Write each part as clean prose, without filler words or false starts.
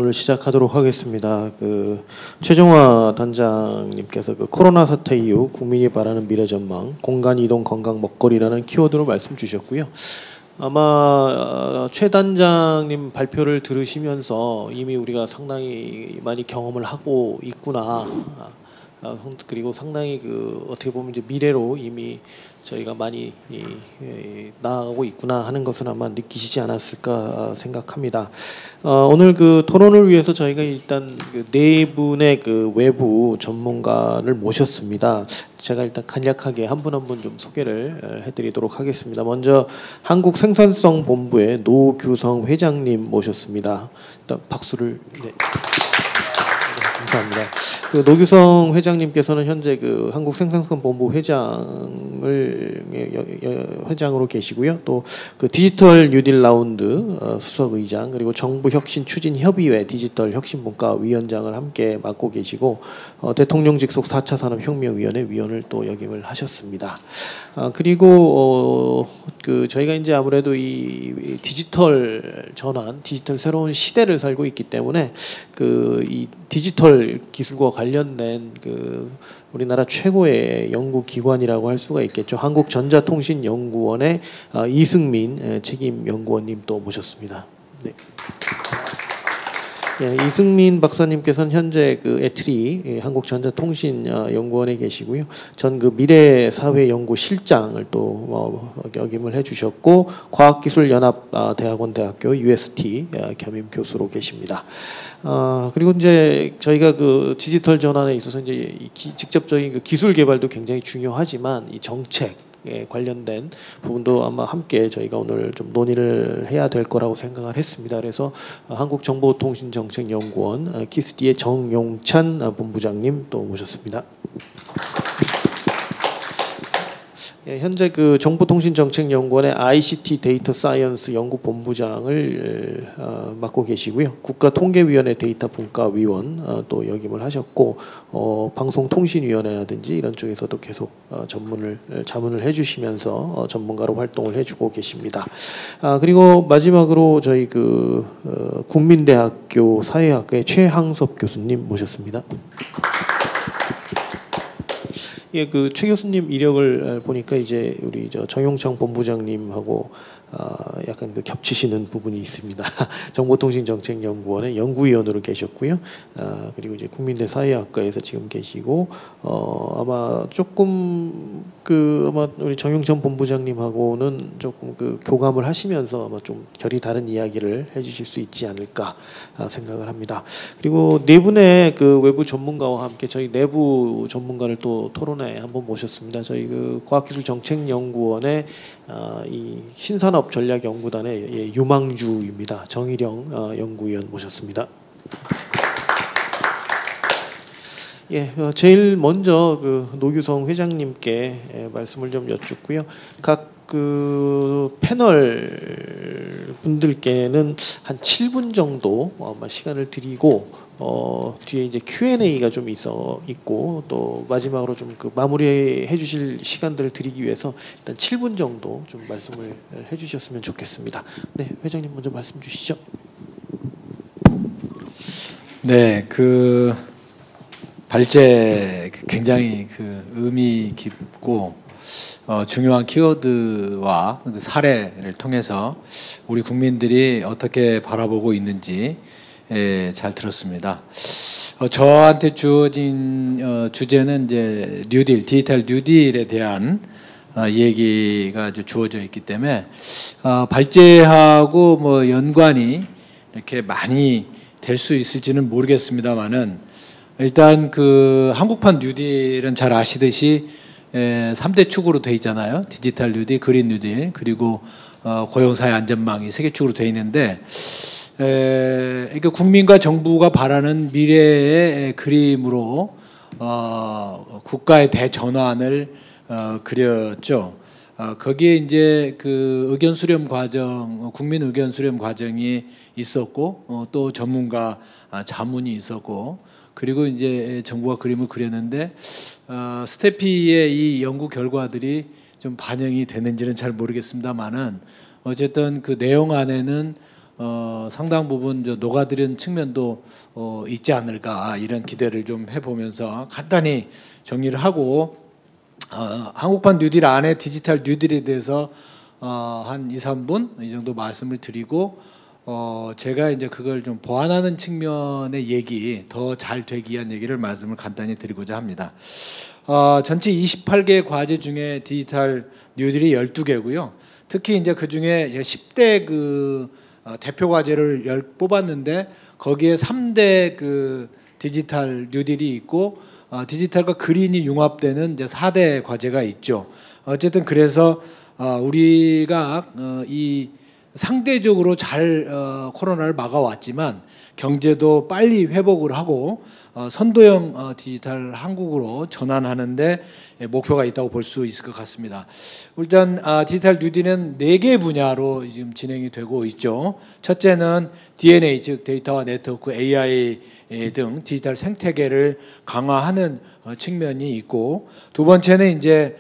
오늘 시작하도록 하겠습니다. 최종화 단장님께서 코로나 사태 이후 국민이 바라는 미래 전망, 공간 이동 건강 먹거리라는 키워드로 말씀 주셨고요. 아마 최 단장님 발표를 들으시면서 이미 우리가 상당히 많이 경험을 하고 있구나. 그리고 상당히 어떻게 보면 이제 미래로 이미 저희가 많이 나아가고 있구나 하는 것은 아마 느끼시지 않았을까 생각합니다. 오늘 토론을 위해서 저희가 일단 네 분의 외부 전문가를 모셨습니다. 제가 일단 간략하게 한 분 한 분 좀 소개를 해드리도록 하겠습니다. 먼저 한국생산성본부의 노규성 회장님 모셨습니다. 일단 박수를. 네. 감사합니다. 노규성 회장님께서는 현재 한국생산성본부 회장으로 계시고요. 또 디지털 뉴딜 라운드 수석 의장, 그리고 정부혁신추진협의회 디지털 혁신분과 위원장을 함께 맡고 계시고 대통령 직속 4차 산업혁명위원회 위원을 또 역임을 하셨습니다. 그리고 저희가 이제 아무래도 이 디지털 전환, 디지털 새로운 시대를 살고 있기 때문에 이 디지털 기술과 관련된 우리나라 최고의 연구기관이라고 할 수가 있겠죠. 한국전자통신연구원의 이승민 책임연구원님 또 모셨습니다. 네. 예, 이승민 박사님께서는 현재 에트리 한국전자통신연구원에 계시고요. 전 미래사회연구실장을 또 역임을 해주셨고 과학기술연합대학원 대학교 UST 겸임 교수로 계십니다. 그리고 이제 저희가 디지털 전환에 있어서 이제 직접적인 기술 개발도 굉장히 중요하지만 이 정책 관련된 부분도 아마 함께 저희가 오늘 좀 논의를 해야 될 거라고 생각을 했습니다. 그래서 한국정보통신정책연구원 키스디의 정용찬 본부장님 또 모셨습니다. 현재 정보통신정책연구원의 ICT 데이터 사이언스 연구본부장을 맡고 계시고요. 국가통계위원회 데이터 분과위원 또 역임을 하셨고 방송통신위원회라든지 이런 쪽에서도 계속 자문을 해주시면서 전문가로 활동을 해주고 계십니다. 그리고 마지막으로 저희 국민대학교 사회학과의 최항섭 교수님 모셨습니다. 예, 최 교수님 이력을 보니까 이제 우리 정용창 본부장님하고 약간 겹치시는 부분이 있습니다. 정보통신정책연구원의 연구위원으로 계셨고요. 그리고 이제 국민대 사회학과에서 지금 계시고 아마 조금 아마 우리 정용창 본부장님하고는 조금 교감을 하시면서 아마 좀 결이 다른 이야기를 해주실 수 있지 않을까 생각을 합니다. 그리고 네 분의 외부 전문가와 함께 저희 내부 전문가를 또 토론에 한번 모셨습니다. 저희 과학기술정책연구원의 이 신산업 전략연구단의 유망주입니다. 정일영 연구위원 모셨습니다. 예, 제일 먼저 노규성 회장님께 말씀을 좀 여쭙고요. 각 패널 분들께는 한 7분 정도 시간을 드리고 뒤에 이제 Q&A가 좀 있고 또 마지막으로 좀 마무리해 주실 시간들을 드리기 위해서 일단 7분 정도 좀 말씀을 해 주셨으면 좋겠습니다. 네, 회장님 먼저 말씀 주시죠. 네, 발제 굉장히 의미 깊고 중요한 키워드와 사례를 통해서 우리 국민들이 어떻게 바라보고 있는지 잘 들었습니다. 저한테 주어진 주제는 이제 디지털 뉴딜에 대한 얘기가 이제 주어져 있기 때문에 발제하고 연관이 이렇게 많이 될 수 있을지는 모르겠습니다만은 일단 한국판 뉴딜은 잘 아시듯이 3대 축으로 돼 있잖아요. 디지털 뉴딜, 그린 뉴딜, 그리고 고용사회 안전망이 3개 축으로 돼 있는데 그러니까 국민과 정부가 바라는 미래의 그림으로 국가의 대전환을 그렸죠. 거기에 이제 의견 수렴 과정, 국민 의견 수렴 과정이 있었고 또 전문가 자문이 있었고 그리고 이제 정부가 그림을 그렸는데 스태피의 이 연구 결과들이 좀 반영이 됐는지는 잘 모르겠습니다만은 어쨌든 그 내용 안에는 상당 부분 녹아들은 측면도 있지 않을까 이런 기대를 좀 해보면서 간단히 정리를 하고 한국판 뉴딜 안에 디지털 뉴딜에 대해서 한 2, 3분 이 정도 말씀을 드리고 제가 이제 그걸 좀 보완하는 측면의 얘기 더 잘 되기 위한 얘기를 말씀을 간단히 드리고자 합니다. 전체 28개 과제 중에 디지털 뉴딜이 12개고요. 특히 이제 그 중에 10대 그 대표 과제를 뽑았는데 거기에 3대 그 디지털 뉴딜이 있고 디지털과 그린이 융합되는 이제 4대 과제가 있죠. 어쨌든 그래서 우리가 이 상대적으로 잘 코로나를 막아왔지만 경제도 빨리 회복을 하고 선도형 디지털 한국으로 전환하는데 목표가 있다고 볼 수 있을 것 같습니다. 일단 디지털 뉴딜은 4개 분야로 지금 진행이 되고 있죠. 첫째는 DNA 즉 데이터와 네트워크, AI 등 디지털 생태계를 강화하는 측면이 있고, 두 번째는 이제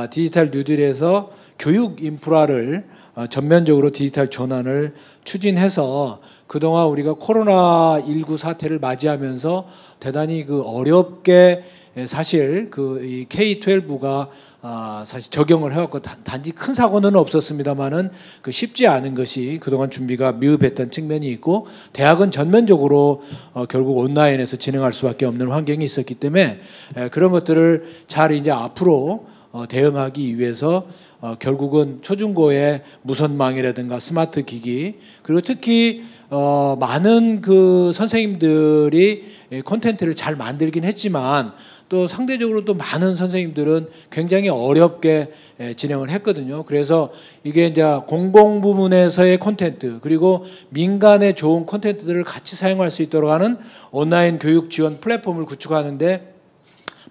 디지털 뉴딜에서 교육 인프라를 전면적으로 디지털 전환을 추진해서 그동안 우리가 코로나19 사태를 맞이하면서 대단히 그 어렵게 사실 그 이 K-12가 사실 적용을 해왔고 단지 큰 사고는 없었습니다만은 그 쉽지 않은 것이 그동안 준비가 미흡했던 측면이 있고, 대학은 전면적으로 결국 온라인에서 진행할 수밖에 없는 환경이 있었기 때문에 그런 것들을 잘 이제 앞으로 대응하기 위해서 결국은 초중고의 무선망이라든가 스마트 기기, 그리고 특히 많은 그 선생님들이 콘텐츠를 잘 만들긴 했지만 또 상대적으로 또 많은 선생님들은 굉장히 어렵게 진행을 했거든요. 그래서 이게 이제 공공 부문에서의 콘텐츠 그리고 민간의 좋은 콘텐츠들을 같이 사용할 수 있도록 하는 온라인 교육 지원 플랫폼을 구축하는데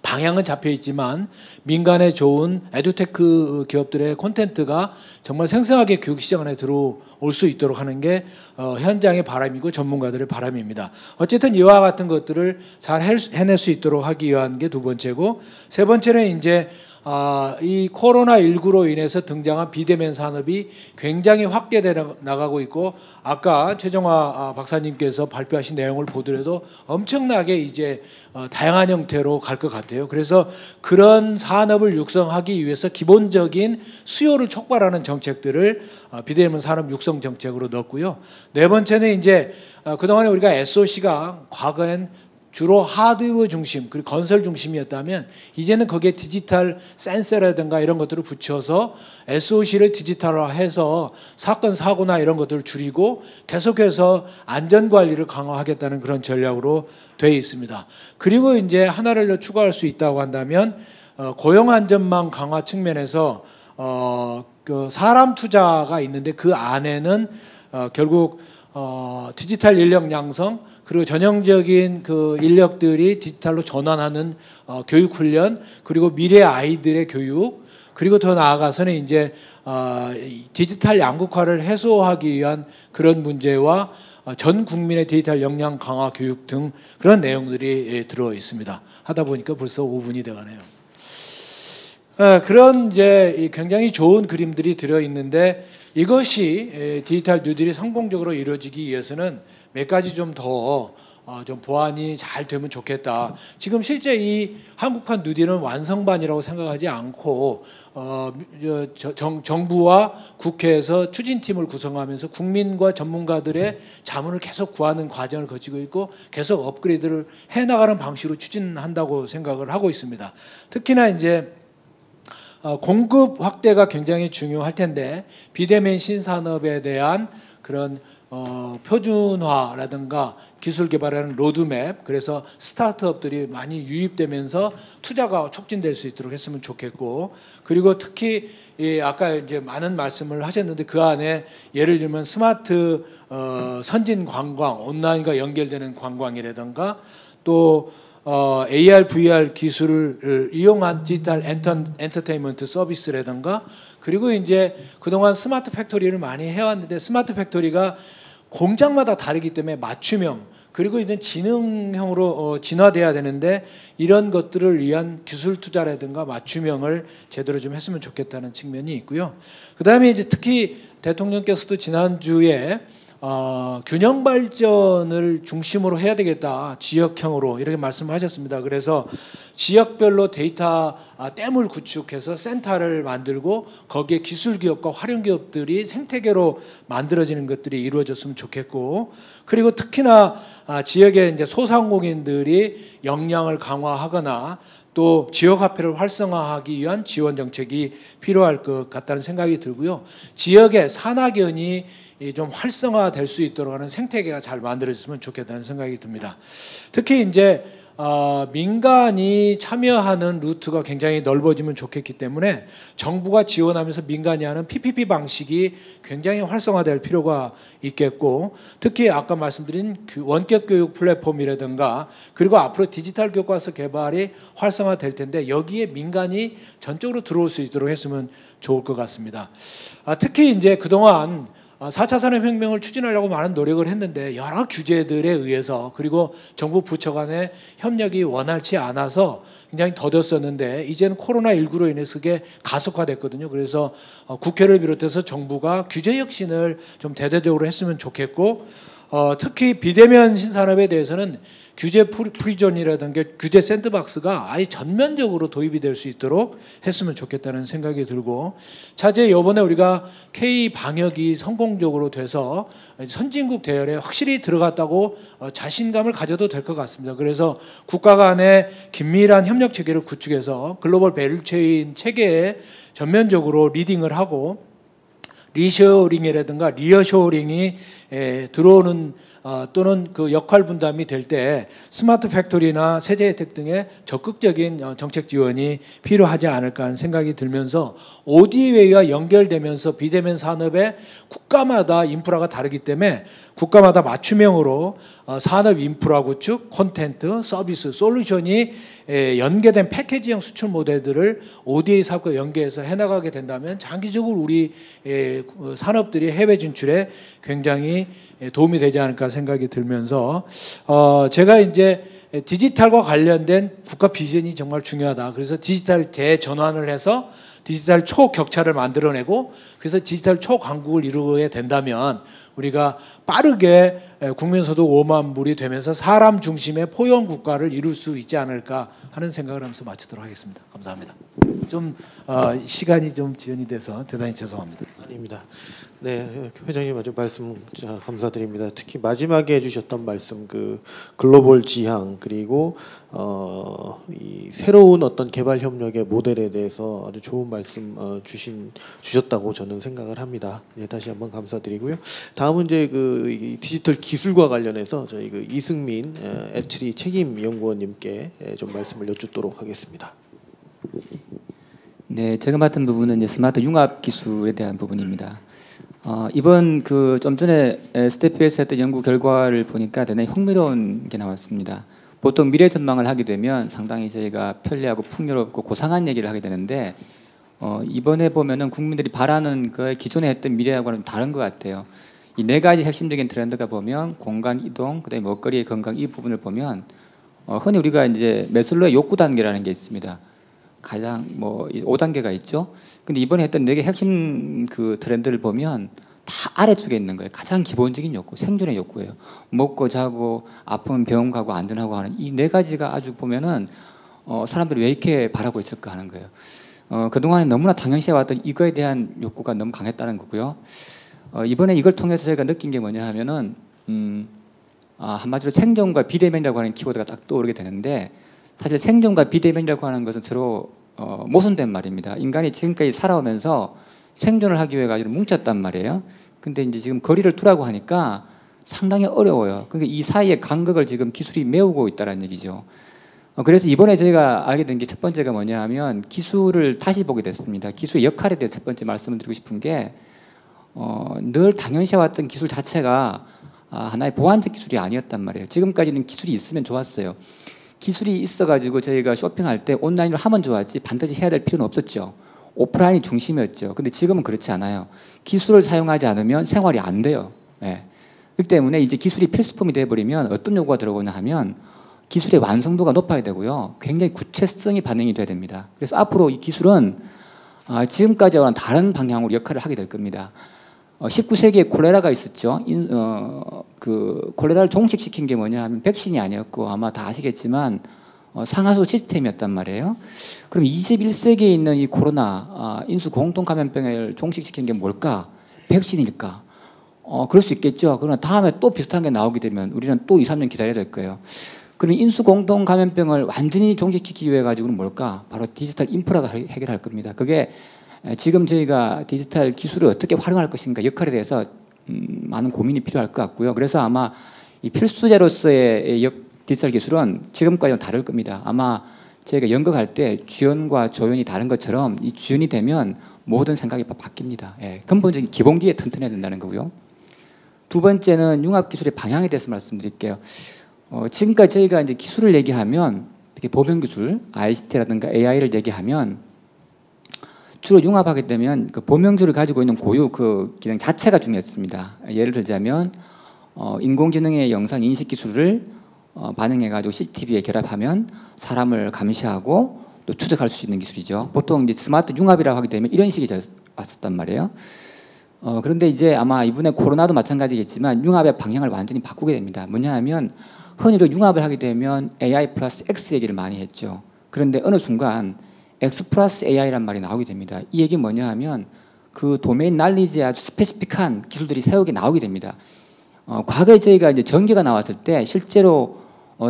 방향은 잡혀 있지만 민간의 좋은 에듀테크 기업들의 콘텐츠가 정말 생생하게 교육 시장 안에 들어올 수 있도록 하는 게 현장의 바람이고 전문가들의 바람입니다. 어쨌든 이와 같은 것들을 잘 해낼 수 있도록 하기 위한 게 두 번째고, 세 번째는 이제 이 코로나19로 인해서 등장한 비대면 산업이 굉장히 확대돼 나가고 있고, 아까 최정화 박사님께서 발표하신 내용을 보더라도 엄청나게 이제 다양한 형태로 갈 것 같아요. 그래서 그런 산업을 육성하기 위해서 기본적인 수요를 촉발하는 정책들을 비대면 산업 육성 정책으로 넣었고요. 네 번째는 이제 그동안에 우리가 SOC가 과거엔 주로 하드웨어 중심 그리고 건설 중심이었다면 이제는 거기에 디지털 센서라든가 이런 것들을 붙여서 SOC를 디지털화해서 사건 사고나 이런 것들을 줄이고 계속해서 안전관리를 강화하겠다는 그런 전략으로 되어 있습니다. 그리고 이제 하나를 더 추가할 수 있다고 한다면 고용안전망 강화 측면에서 그 사람 투자가 있는데 그 안에는 결국 디지털 인력 양성 그리고 전형적인 그 인력들이 디지털로 전환하는 교육 훈련, 그리고 미래 아이들의 교육, 그리고 더 나아가서는 이제 디지털 양극화를 해소하기 위한 그런 문제와 전 국민의 디지털 역량 강화 교육 등 그런 내용들이 들어 있습니다. 하다 보니까 벌써 5분이 돼가네요. 그런 이제 굉장히 좋은 그림들이 들어 있는데, 이것이 디지털 뉴딜이 성공적으로 이루어지기 위해서는 몇 가지 좀 더 좀 보완이 잘 되면 좋겠다. 지금 실제 이 한국판 뉴딜은 완성반이라고 생각하지 않고 정부와 국회에서 추진팀을 구성하면서 국민과 전문가들의 자문을 계속 구하는 과정을 거치고 있고 계속 업그레이드를 해나가는 방식으로 추진한다고 생각을 하고 있습니다. 특히나 이제 공급 확대가 굉장히 중요할 텐데 비대면 신산업에 대한 그런 표준화라든가 기술 개발하는 로드맵, 그래서 스타트업들이 많이 유입되면서 투자가 촉진될 수 있도록 했으면 좋겠고, 그리고 특히 아까 이제 많은 말씀을 하셨는데 그 안에 예를 들면 스마트 선진 관광, 온라인과 연결되는 관광이라든가 또 AR, VR 기술을 이용한 디지털 엔터테인먼트 서비스라든가, 그리고 이제 그동안 스마트 팩토리를 많이 해왔는데 스마트 팩토리가 공장마다 다르기 때문에 맞춤형 그리고 이제 지능형으로 진화돼야 되는데 이런 것들을 위한 기술 투자라든가 맞춤형을 제대로 좀 했으면 좋겠다는 측면이 있고요. 그 다음에 이제 특히 대통령께서도 지난주에 균형 발전을 중심으로 해야 되겠다. 지역형으로 이렇게 말씀하셨습니다. 그래서 지역별로 데이터 댐을 구축해서 센터를 만들고 거기에 기술 기업과 활용 기업들이 생태계로 만들어지는 것들이 이루어졌으면 좋겠고, 그리고 특히나 지역의 이제 소상공인들이 역량을 강화하거나 또 지역화폐를 활성화하기 위한 지원 정책이 필요할 것 같다는 생각이 들고요. 지역의 산학연이 좀 활성화될 수 있도록 하는 생태계가 잘 만들어졌으면 좋겠다는 생각이 듭니다. 특히 이제 민간이 참여하는 루트가 굉장히 넓어지면 좋겠기 때문에 정부가 지원하면서 민간이 하는 PPP 방식이 굉장히 활성화될 필요가 있겠고, 특히 아까 말씀드린 원격 교육 플랫폼이라든가 그리고 앞으로 디지털 교과서 개발이 활성화될 텐데 여기에 민간이 전적으로 들어올 수 있도록 했으면 좋을 것 같습니다. 특히 이제 그동안 4차 산업혁명을 추진하려고 많은 노력을 했는데 여러 규제들에 의해서 그리고 정부 부처 간의 협력이 원활치 않아서 굉장히 더뎠었는데 이제는 코로나19로 인해서 그게 가속화됐거든요. 그래서 국회를 비롯해서 정부가 규제 혁신을 좀 대대적으로 했으면 좋겠고, 특히 비대면 신산업에 대해서는 규제 프리존이라든가 규제 샌드박스가 아예 전면적으로 도입이 될 수 있도록 했으면 좋겠다는 생각이 들고, 차제 이번에 우리가 K 방역이 성공적으로 돼서 선진국 대열에 확실히 들어갔다고 자신감을 가져도 될 것 같습니다. 그래서 국가 간의 긴밀한 협력 체계를 구축해서 글로벌 밸류체인 체계에 전면적으로 리딩을 하고 리쇼어링이라든가 리어쇼어링이 들어오는 또는 그 역할 분담이 될 때 스마트 팩토리나 세제 혜택 등의 적극적인 정책 지원이 필요하지 않을까 하는 생각이 들면서 ODA와 연결되면서 비대면 산업의 국가마다 인프라가 다르기 때문에 국가마다 맞춤형으로 산업 인프라 구축, 콘텐트, 서비스, 솔루션이 연계된 패키지형 수출 모델들을 ODA 사업과 연계해서 해나가게 된다면 장기적으로 우리 산업들이 해외 진출에 굉장히 도움이 되지 않을까 생각이 들면서 제가 이제 디지털과 관련된 국가 비전이 정말 중요하다. 그래서 디지털 재전환을 해서 디지털 초격차를 만들어내고 그래서 디지털 초강국을 이루어야 된다면 우리가 빠르게 국민소득 5만 불이 되면서 사람 중심의 포용 국가를 이룰 수 있지 않을까 하는 생각을 하면서 마치도록 하겠습니다. 감사합니다. 좀 시간이 좀 지연이 돼서 대단히 죄송합니다. 아닙니다. 네, 회장님 아주 말씀 감사드립니다. 특히 마지막에 해주셨던 말씀, 그 글로벌 지향 그리고 이 새로운 어떤 개발 협력의 모델에 대해서 아주 좋은 말씀 주셨다고 저는 생각을 합니다. 네, 다시 한번 감사드리고요. 다음은 이제 이 디지털 기술과 관련해서 저희 그 이승민 애트리 책임 연구원님께 좀 말씀을 여쭙도록 하겠습니다. 네, 제가 맡은 부분은 이제 스마트 융합 기술에 대한 부분입니다. 이번 그 좀 전에 스태프에서 했던 연구 결과를 보니까 대단히 흥미로운 게 나왔습니다. 보통 미래 전망을 하게 되면 상당히 저희가 편리하고 풍요롭고 고상한 얘기를 하게 되는데 이번에 보면은 국민들이 바라는 그 기존에 했던 미래하고는 다른 것 같아요. 이 네 가지 핵심적인 트렌드가 보면 공간 이동, 그다음에 먹거리의 건강 이 부분을 보면 흔히 우리가 이제 매슬로의 욕구 단계라는 게 있습니다. 가장 5단계가 있죠. 근데 이번에 했던 4개 핵심 그 트렌드를 보면 다 아래쪽에 있는 거예요. 가장 기본적인 욕구, 생존의 욕구예요. 먹고 자고 아프면 병원 가고 안전하고 하는 이 4가지가 아주 보면은 사람들이 왜 이렇게 바라고 있을까 하는 거예요. 그동안에 너무나 당연시해 왔던 이거에 대한 욕구가 너무 강했다는 거고요. 이번에 이걸 통해서 저희가 느낀 게 뭐냐 하면은 한마디로 생존과 비대면이라고 하는 키워드가 딱 떠오르게 되는데, 사실 생존과 비대면이라고 하는 것은 서로 모순된 말입니다. 인간이 지금까지 살아오면서 생존을 하기 위해 가지고 뭉쳤단 말이에요. 근데 이제 지금 거리를 두라고 하니까 상당히 어려워요. 그러니까 이 사이의 간극을 지금 기술이 메우고 있다는 얘기죠. 그래서 이번에 저희가 알게 된 게 첫 번째가 뭐냐 하면 기술을 다시 보게 됐습니다. 기술의 역할에 대해서 첫 번째 말씀을 드리고 싶은 게 늘 당연시해왔던 기술 자체가 하나의 보완적 기술이 아니었단 말이에요. 지금까지는 기술이 있으면 좋았어요. 기술이 있어가지고 저희가 쇼핑할 때 온라인으로 하면 좋았지 반드시 해야 될 필요는 없었죠. 오프라인이 중심이었죠. 근데 지금은 그렇지 않아요. 기술을 사용하지 않으면 생활이 안 돼요. 네. 그렇기 때문에 이제 기술이 필수품이 돼버리면 어떤 요구가 들어오냐 하면 기술의 완성도가 높아야 되고요. 굉장히 구체성이 반영이 돼야 됩니다. 그래서 앞으로 이 기술은 지금까지와는 다른 방향으로 역할을 하게 될 겁니다. 19세기에 콜레라가 있었죠. 그 콜레라를 종식시킨 게 뭐냐 하면 백신이 아니었고 아마 다 아시겠지만 상하수 시스템이었단 말이에요. 그럼 21세기에 있는 이 코로나 인수 공통 감염병을 종식시킨 게 뭘까? 백신일까? 그럴 수 있겠죠. 그러나 다음에 또 비슷한 게 나오게 되면 우리는 또 2, 3년 기다려야 될 거예요. 그럼 인수 공통 감염병을 완전히 종식시키기 위해 가지고는 뭘까? 바로 디지털 인프라가 해결할 겁니다. 그게 지금 저희가 디지털 기술을 어떻게 활용할 것인가 역할에 대해서 많은 고민이 필요할 것 같고요. 그래서 아마 이 필수제로서의 디지털 기술은 지금과는 다를 겁니다. 아마 저희가 연극할 때 주연과 조연이 다른 것처럼 이 주연이 되면 모든 생각이 바뀝니다. 예, 근본적인 기본기에 튼튼해야 된다는 거고요. 두 번째는 융합기술의 방향에 대해서 말씀드릴게요. 지금까지 저희가 이제 기술을 얘기하면 특히 보명기술, ICT라든가 AI를 얘기하면 주로 융합하게 되면 그 보명기술을 가지고 있는 고유 그 기능 자체가 중요했습니다. 예를 들자면 인공지능의 영상 인식 기술을 반영해가지고 CCTV에 결합하면 사람을 감시하고 또 추적할 수 있는 기술이죠. 보통 이제 스마트 융합이라고 하게 되면 이런 식이 왔었단 말이에요. 그런데 이제 아마 이번에 코로나도 마찬가지겠지만 융합의 방향을 완전히 바꾸게 됩니다. 뭐냐 하면 흔히도 융합을 하게 되면 AI 플러스 X 얘기를 많이 했죠. 그런데 어느 순간 X 플러스 AI란 말이 나오게 됩니다. 이 얘기는 뭐냐 하면 그 도메인 날리지에 아주 스페시픽한 기술들이 새롭게 나오게 됩니다. 과거에 저희가 이제 전기가 나왔을 때 실제로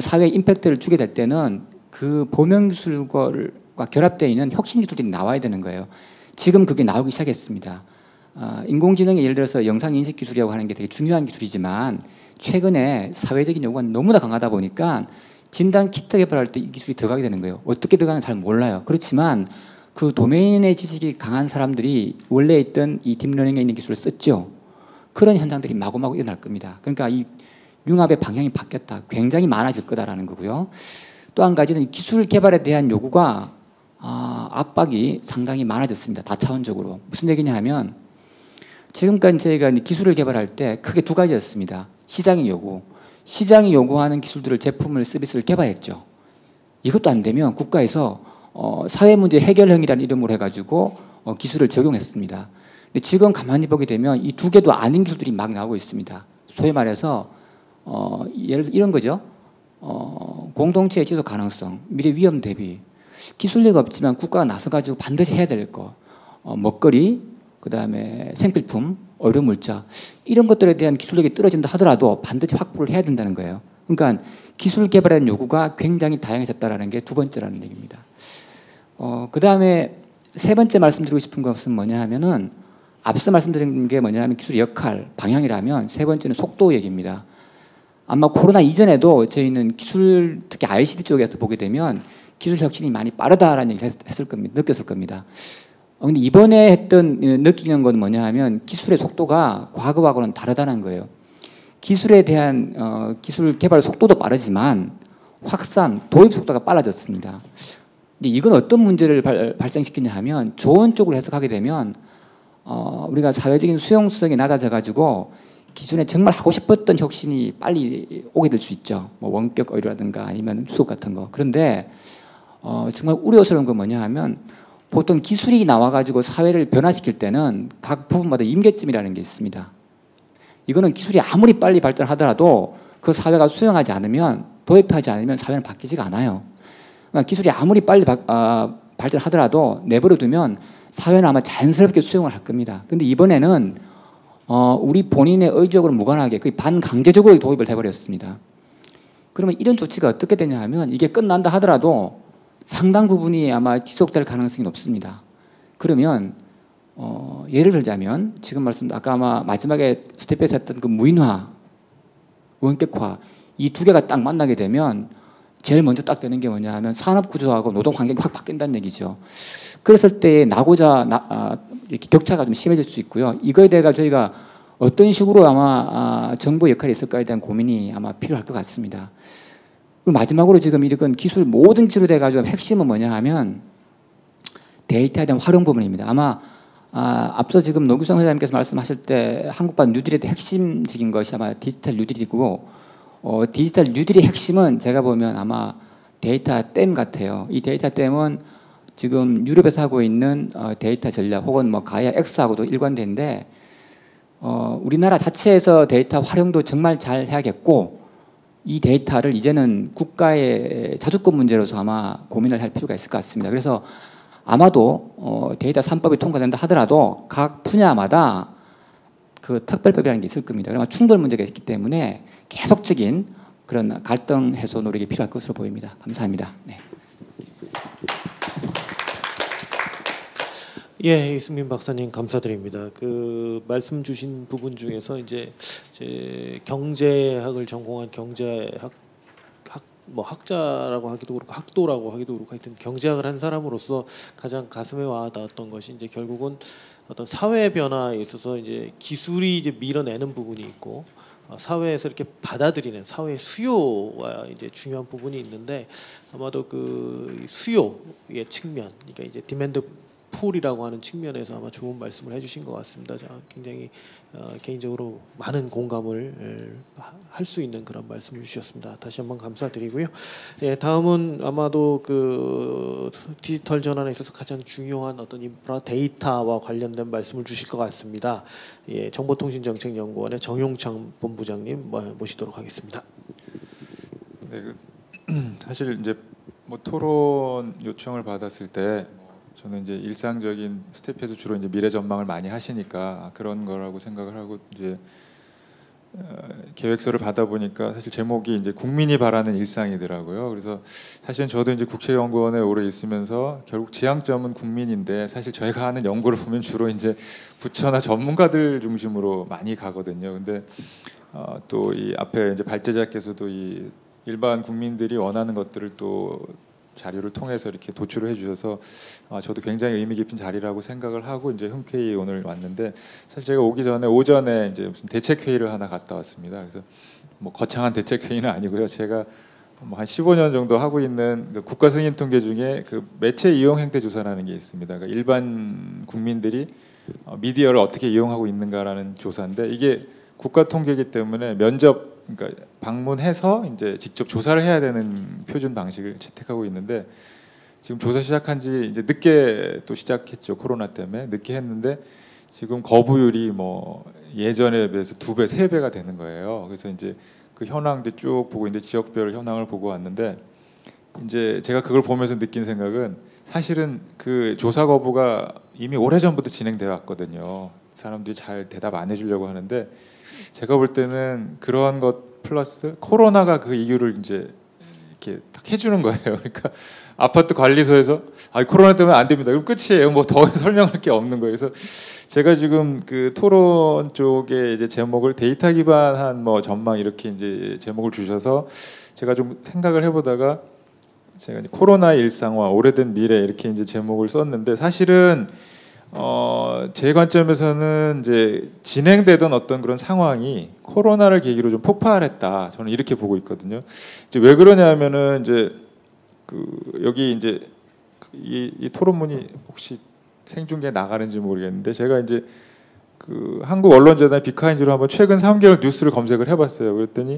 사회에 임팩트를 주게 될 때는 그 보명기술과 결합되어 있는 혁신 기술들이 나와야 되는 거예요. 지금 그게 나오기 시작했습니다. 인공지능의 예를 들어서 영상인식 기술이라고 하는 게 되게 중요한 기술이지만 최근에 사회적인 요구가 너무나 강하다 보니까 진단 키트 개발할 때 이 기술이 들어가게 되는 거예요. 어떻게 들어가는지 잘 몰라요. 그렇지만 그 도메인의 지식이 강한 사람들이 원래 있던 이 딥러닝에 있는 기술을 썼죠. 그런 현상들이 마구마구 일어날 겁니다. 그러니까 이 융합의 방향이 바뀌었다. 굉장히 많아질 거다라는 거고요. 또 한 가지는 기술 개발에 대한 요구가 압박이 상당히 많아졌습니다. 다차원적으로. 무슨 얘기냐 하면 지금까지 저희가 기술을 개발할 때 크게 두 가지였습니다. 시장의 요구. 시장이 요구하는 기술들을 제품을 서비스를 개발했죠. 이것도 안 되면 국가에서 사회문제 해결형이라는 이름으로 해가지고 기술을 적용했습니다. 근데 지금 가만히 보게 되면 이 두 개도 아닌 기술들이 막 나오고 있습니다. 소위 말해서 예를 들어 이런 거죠. 공동체의 지속 가능성, 미래 위험 대비, 기술력 없지만 국가가 나서가지고 반드시 해야 될 거, 먹거리, 그 다음에 생필품, 의료물자 이런 것들에 대한 기술력이 떨어진다 하더라도 반드시 확보를 해야 된다는 거예요. 그러니까 기술 개발에 대한 요구가 굉장히 다양해졌다는 게 두 번째라는 얘기입니다. 그 다음에 세 번째 말씀드리고 싶은 것은 뭐냐 하면은 앞서 말씀드린 게 뭐냐 하면 기술의 역할, 방향이라면 세 번째는 속도 얘기입니다. 아마 코로나 이전에도 저희는 기술, 특히 ICT 쪽에서 보게 되면 기술 혁신이 많이 빠르다라는 얘기를 했을 겁니다. 느꼈을 겁니다. 근데 이번에 느끼는 건 뭐냐 하면 기술의 속도가 과거하고는 다르다는 거예요. 기술에 대한 기술 개발 속도도 빠르지만 확산, 도입 속도가 빨라졌습니다. 근데 이건 어떤 문제를 발생시키냐 하면 좋은 쪽으로 해석하게 되면 우리가 사회적인 수용성이 낮아져 가지고 기존에 정말 하고 싶었던 혁신이 빨리 오게 될 수 있죠. 뭐 원격 의료라든가 아니면 수업 같은 거. 그런데 정말 우려스러운 건 뭐냐 하면 보통 기술이 나와가지고 사회를 변화시킬 때는 각 부분마다 임계점이라는 게 있습니다. 이거는 기술이 아무리 빨리 발전하더라도 그 사회가 수용하지 않으면, 도입하지 않으면 사회는 바뀌지가 않아요. 그러니까 기술이 아무리 빨리 발전하더라도 내버려 두면 사회는 아마 자연스럽게 수용을 할 겁니다. 근데 이번에는 우리 본인의 의지적으로 무관하게 거의 반강제적으로 도입을 해버렸습니다. 그러면 이런 조치가 어떻게 되냐 하면 이게 끝난다 하더라도 상당 부분이 아마 지속될 가능성이 높습니다. 그러면 예를 들자면 지금 아까 아마 마지막에 스텝에서 했던 그 무인화, 원격화 이 두 개가 딱 만나게 되면 제일 먼저 딱 되는 게 뭐냐 하면 산업 구조하고 노동 환경이 확 바뀐다는 얘기죠. 그랬을 때 이렇게 격차가 좀 심해질 수 있고요. 이거에 대해 저희가 어떤 식으로 아마 정부 역할이 있을까에 대한 고민이 아마 필요할 것 같습니다. 그리고 마지막으로 지금 이런 기술 모든 기술에 대해 가지고 핵심은 뭐냐 하면 데이터에 대한 활용 부분입니다. 아마 앞서 지금 노규성 회장님께서 말씀하실 때 한국版뉴딜의 핵심적인 것이 아마 디지털 뉴딜이고 디지털 뉴딜의 핵심은 제가 보면 아마 데이터 댐 같아요. 이 데이터 댐은 지금 유럽에서 하고 있는 데이터 전략 혹은 뭐 가야 X하고도 일관되는데 우리나라 자체에서 데이터 활용도 정말 잘 해야겠고 이 데이터를 이제는 국가의 자주권 문제로서 아마 고민을 할 필요가 있을 것 같습니다. 그래서 아마도 데이터 3법이 통과된다 하더라도 각 분야마다 그 특별법이라는 게 있을 겁니다. 그러면 충돌 문제가 있기 때문에 계속적인 그런 갈등 해소 노력이 필요할 것으로 보입니다. 감사합니다. 네. 예, 이승민 박사님 감사드립니다. 그 말씀 주신 부분 중에서 이제 경제학을 전공한 경제학 뭐 학자라고 하기도 그렇고 학도라고 하기도 그렇고 하여튼 경제학을 한 사람으로서 가장 가슴에 와닿았던 것이 이제 결국은 어떤 사회 변화에 있어서 이제 기술이 이제 밀어내는 부분이 있고 사회에서 이렇게 받아들이는 사회 수요와 이제 중요한 부분이 있는데 아마도 그 수요의 측면, 그러니까 이제 디맨드 풀이라고 하는 측면에서 아마 좋은 말씀을 해주신 것 같습니다. 자, 굉장히 개인적으로 많은 공감을 할 수 있는 그런 말씀을 주셨습니다. 다시 한번 감사드리고요. 예, 다음은 아마도 그 디지털 전환에 있어서 가장 중요한 어떤 인프라 데이터와 관련된 말씀을 주실 것 같습니다. 예, 정보통신정책연구원의 정용창 본부장님 모시도록 하겠습니다. 네, 사실 이제 뭐 토론 요청을 받았을 때 저는 이제 일상적인 스태프에서 주로 이제 미래 전망을 많이 하시니까 그런 거라고 생각을 하고 이제 계획서를 받아보니까 사실 제목이 이제 국민이 바라는 일상이더라고요. 그래서 사실은 저도 이제 국제연구원에 오래 있으면서 결국 지향점은 국민인데 사실 저희가 하는 연구를 보면 주로 이제 부처나 전문가들 중심으로 많이 가거든요. 근데 또 이 앞에 이제 발제자께서도 이 일반 국민들이 원하는 것들을 또 자료를 통해서 이렇게 도출을 해주셔서 저도 굉장히 의미 깊은 자리라고 생각을 하고 이제 흔쾌히 오늘 왔는데 사실 제가 오기 전에 오전에 이제 무슨 대책 회의를 하나 갔다 왔습니다. 그래서 뭐 거창한 대책 회의는 아니고요. 제가 뭐 한 15년 정도 하고 있는 그 국가 승인 통계 중에 그 매체 이용 행태 조사라는 게 있습니다. 그러니까 일반 국민들이 미디어를 어떻게 이용하고 있는가라는 조사인데 이게 국가 통계이기 때문에 면접 그러니까 방문해서 이제 직접 조사를 해야 되는 표준 방식을 채택하고 있는데 지금 조사 시작한 지 이제 늦게 또 시작했죠. 코로나 때문에 늦게 했는데 지금 거부율이 뭐 예전에 비해서 2배, 3배가 되는 거예요. 그래서 이제 그 현황들 쭉 보고 있는데 지역별 현황을 보고 왔는데 이제 제가 그걸 보면서 느낀 생각은 사실은 그 조사 거부가 이미 오래전부터 진행되어 왔거든요. 사람들이 잘 대답 안 해주려고 하는데 제가 볼 때는 그런 것 플러스 코로나가 그 이유를 이제 이렇게 딱 해주는 거예요. 그러니까 아파트 관리소에서 코로나 때문에 안 됩니다. 그럼 끝이에요. 뭐 더 설명할 게 없는 거예요. 그래서 제가 지금 그 토론 쪽에 이제 제목을 데이터 기반한 뭐 전망 이렇게 이제 제목을 주셔서 제가 좀 생각을 해보다가 제가 이제 코로나의 일상화 오래된 미래 이렇게 이제 제목을 썼는데 사실은 제 관점에서는 이제 진행되던 어떤 그런 상황이 코로나를 계기로 좀 폭발했다. 저는 이렇게 보고 있거든요. 이제 왜 그러냐면은 이제 그 여기 이제 이 토론문이 혹시 생중계 나가는지 모르겠는데 제가 이제 그 한국 언론재단 비카인즈로 한번 최근 3개월 뉴스를 검색을 해봤어요. 그랬더니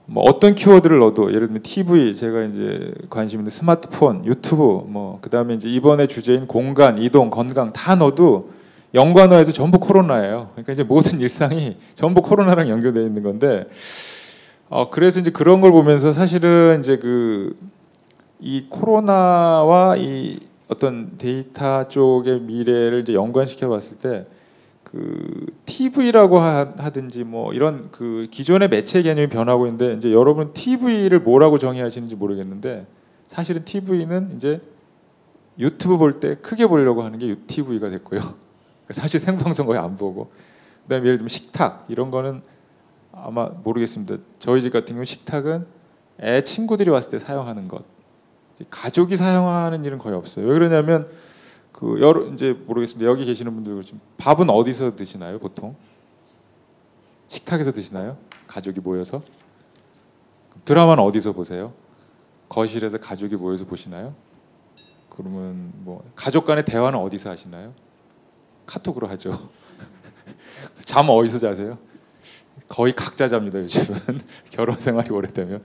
뭐 어떤 키워드를 넣어도 예를 들면 TV 제가 이제 관심 있는 스마트폰, 유튜브 뭐 그다음에 이제 이번에 주제인 공간, 이동, 건강 다 넣어도 연관어에서 전부 코로나예요. 그러니까 이제 모든 일상이 전부 코로나랑 연결되어 있는 건데 그래서 이제 그런 걸 보면서 사실은 이제 그 이 코로나와 이 어떤 데이터 쪽의 미래를 이제 연관시켜 봤을 때 그 TV라고 하든지 뭐 이런 그 기존의 매체 개념이 변하고 있는데 이제 여러분 TV를 뭐라고 정의하시는지 모르겠는데 사실은 TV는 이제 유튜브 볼 때 크게 보려고 하는 게 TV가 됐고요. 사실 생방송 거의 안 보고 그다음에 예를 들면 식탁 이런 거는 아마 모르겠습니다. 저희 집 같은 경우 식탁은 애 친구들이 왔을 때 사용하는 것 가족이 사용하는 일은 거의 없어요. 왜 그러냐면 그 여러 이제 모르겠습니다. 여기 계시는 분들 그렇지만 밥은 어디서 드시나요? 보통 식탁에서 드시나요? 가족이 모여서 드라마는 어디서 보세요? 거실에서 가족이 모여서 보시나요? 그러면 뭐 가족 간의 대화는 어디서 하시나요? 카톡으로 하죠. 잠 어디서 자세요? 거의 각자 잡니다. 요즘은 결혼 생활이 오래되면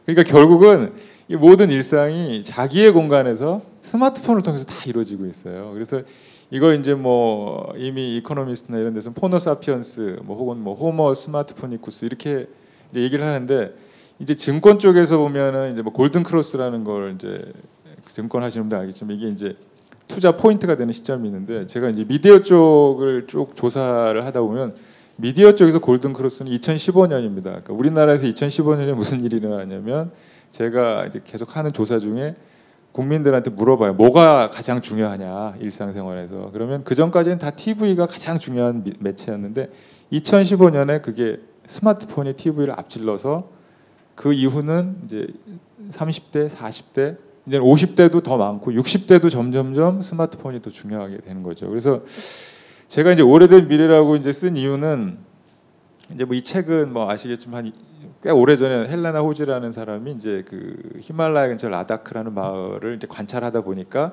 그러니까 결국은 이 모든 일상이 자기의 공간에서 스마트폰을 통해서 다 이루어지고 있어요. 그래서 이걸 이제 뭐 이미 이코노미스트나 이런 데서 포노사피언스 뭐 혹은 뭐 호모 스마트포니쿠스 이렇게 이제 얘기를 하는데 이제 증권 쪽에서 보면은 이제 뭐 골든 크로스라는 걸 이제 증권 하시는 분들 알겠지만 이게 이제 투자 포인트가 되는 시점이 있는데 제가 이제 미디어 쪽을 쭉 조사를 하다 보면 미디어 쪽에서 골든 크로스는 2015년입니다. 그러니까 우리나라에서 2015년에 무슨 일이 일어나냐면 제가 이제 계속 하는 조사 중에 국민들한테 물어봐요. 뭐가 가장 중요하냐 일상생활에서. 그러면 그 전까지는 다 TV가 가장 중요한 매체였는데 2015년에 그게 스마트폰이 TV를 앞질러서 그 이후는 이제 30대, 40대, 이제 50대도 더 많고 60대도 점점점 스마트폰이 더 중요하게 되는 거죠. 그래서 제가 이제 오래된 미래라고 이제 쓴 이유는 이제 뭐 이 책은 뭐 아시겠지만 꽤 오래전에 헬레나 호지라는 사람이 이제 그 히말라야 근처 라다크라는 마을을 이제 관찰하다 보니까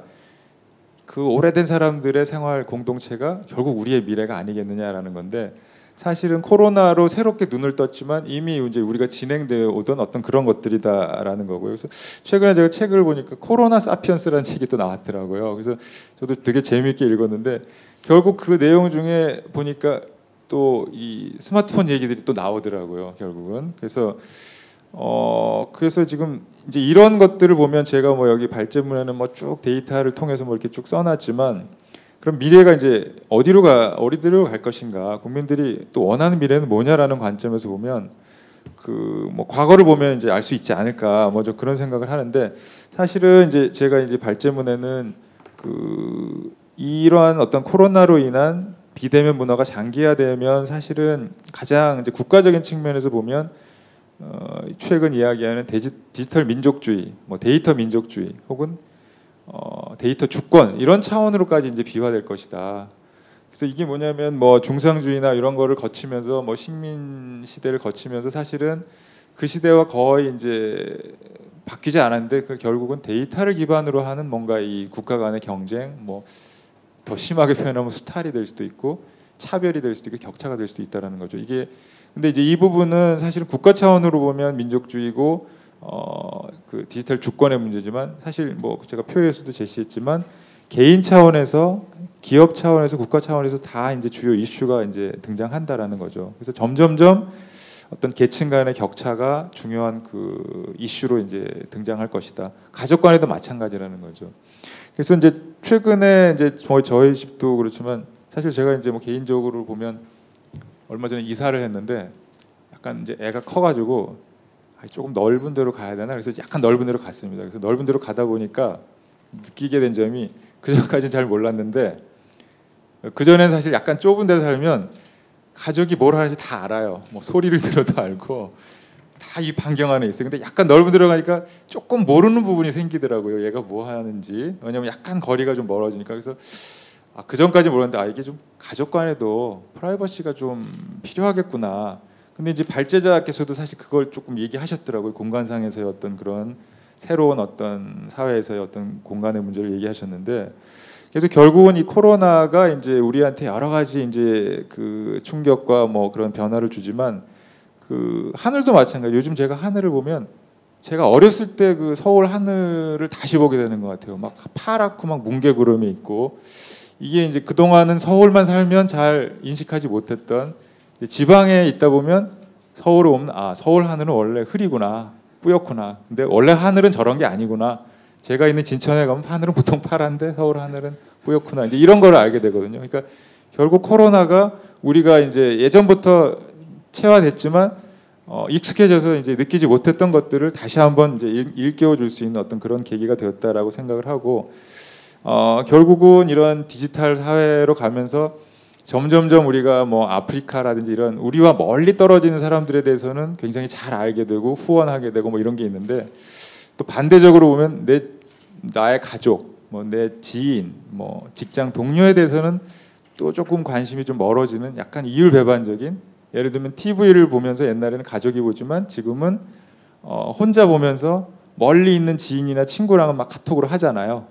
그 오래된 사람들의 생활 공동체가 결국 우리의 미래가 아니겠느냐라는 건데 사실은 코로나로 새롭게 눈을 떴지만 이미 이제 우리가 진행되어 오던 어떤 그런 것들이다라는 거고요. 그래서 최근에 제가 책을 보니까 코로나 사피언스라는 책이 또 나왔더라고요. 그래서 저도 되게 재미있게 읽었는데 결국 그 내용 중에 보니까 또 이 스마트폰 얘기들이 또 나오더라고요. 결국은 그래서 지금 이제 이런 것들을 보면 제가 뭐 여기 발제문에는 뭐 쭉 데이터를 통해서 뭐 이렇게 쭉 써놨지만 그럼 미래가 이제 어디로 갈 것인가 국민들이 또 원하는 미래는 뭐냐라는 관점에서 보면 그 뭐 과거를 보면 이제 알 수 있지 않을까 뭐 좀 그런 생각을 하는데 사실은 이제 제가 이제 발제문에는 그 이러한 어떤 코로나로 인한 비대면 문화가 장기화되면 사실은 가장 이제 국가적인 측면에서 보면 최근 이야기하는 디지털 민족주의, 뭐 데이터 민족주의 혹은 데이터 주권 이런 차원으로까지 이제 비화될 것이다. 그래서 이게 뭐냐면 뭐 중상주의나 이런 거를 거치면서 뭐 식민 시대를 거치면서 사실은 그 시대와 거의 이제 바뀌지 않았는데 그 결국은 데이터를 기반으로 하는 뭔가 이 국가 간의 경쟁 뭐 더 심하게 표현하면 수탈이 될 수도 있고 차별이 될 수도 있고 격차가 될 수도 있다라는 거죠. 이게 근데 이제 이 부분은 사실은 국가 차원으로 보면 민족주의고 그 디지털 주권의 문제지만 사실 뭐 제가 표에서도 제시했지만 개인 차원에서 기업 차원에서 국가 차원에서 다 이제 주요 이슈가 이제 등장한다라는 거죠. 그래서 점점점 어떤 계층 간의 격차가 중요한 그 이슈로 이제 등장할 것이다. 가족 간에도 마찬가지라는 거죠. 그래서 이제 최근에 이제 저희 집도 그렇지만 사실 제가 이제 뭐 개인적으로 보면 얼마 전에 이사를 했는데 약간 이제 애가 커가지고 조금 넓은 데로 가야 되나 그래서 약간 넓은 데로 갔습니다. 그래서 넓은 데로 가다 보니까 느끼게 된 점이 그 전까지는 잘 몰랐는데 그 전에는 사실 약간 좁은 데서 살면 가족이 뭘 하는지 다 알아요. 뭐 소리를 들어도 알고 다 이 반경 안에 있어요. 근데 약간 넓은 데로 가니까 조금 모르는 부분이 생기더라고요. 얘가 뭐 하는지. 왜냐면 약간 거리가 좀 멀어지니까. 그래서 그 전까지 몰랐는데 이게 좀 가족 간에도 프라이버시가 좀 필요하겠구나. 근데 이제 발제자께서도 사실 그걸 조금 얘기하셨더라고요. 공간상에서의 어떤 그런 새로운 어떤 사회에서의 어떤 공간의 문제를 얘기하셨는데 그래서 결국은 이 코로나가 이제 우리한테 여러 가지 이제 그 충격과 뭐 그런 변화를 주지만 그 하늘도 마찬가지. 요즘 제가 하늘을 보면 제가 어렸을 때 그 서울 하늘을 다시 보게 되는 것 같아요. 막 파랗고 막 뭉게구름이 있고 이게 이제 그 동안은 서울만 살면 잘 인식하지 못했던 지방에 있다 보면 서울을 오면 서울 하늘은 원래 흐리구나, 뿌옇구나. 근데 원래 하늘은 저런 게 아니구나. 제가 있는 진천에 가면 하늘은 보통 파란데 서울 하늘은 뿌옇구나. 이제 이런 걸 알게 되거든요. 그러니까 결국 코로나가 우리가 이제 예전부터 체화됐지만 익숙해져서 이제 느끼지 못했던 것들을 다시 한번 이제 일깨워 줄 수 있는 어떤 그런 계기가 되었다라고 생각을 하고 결국은 이런 디지털 사회로 가면서 점점점 우리가 뭐 아프리카라든지 이런 우리와 멀리 떨어지는 사람들에 대해서는 굉장히 잘 알게 되고 후원하게 되고 뭐 이런 게 있는데 또 반대적으로 보면 나의 가족, 뭐 내 지인, 뭐 직장 동료에 대해서는 또 조금 관심이 좀 멀어지는 약간 이율배반적인 예를 들면 TV를 보면서 옛날에는 가족이 보지만 지금은 혼자 보면서 멀리 있는 지인이나 친구랑은 막 카톡으로 하잖아요.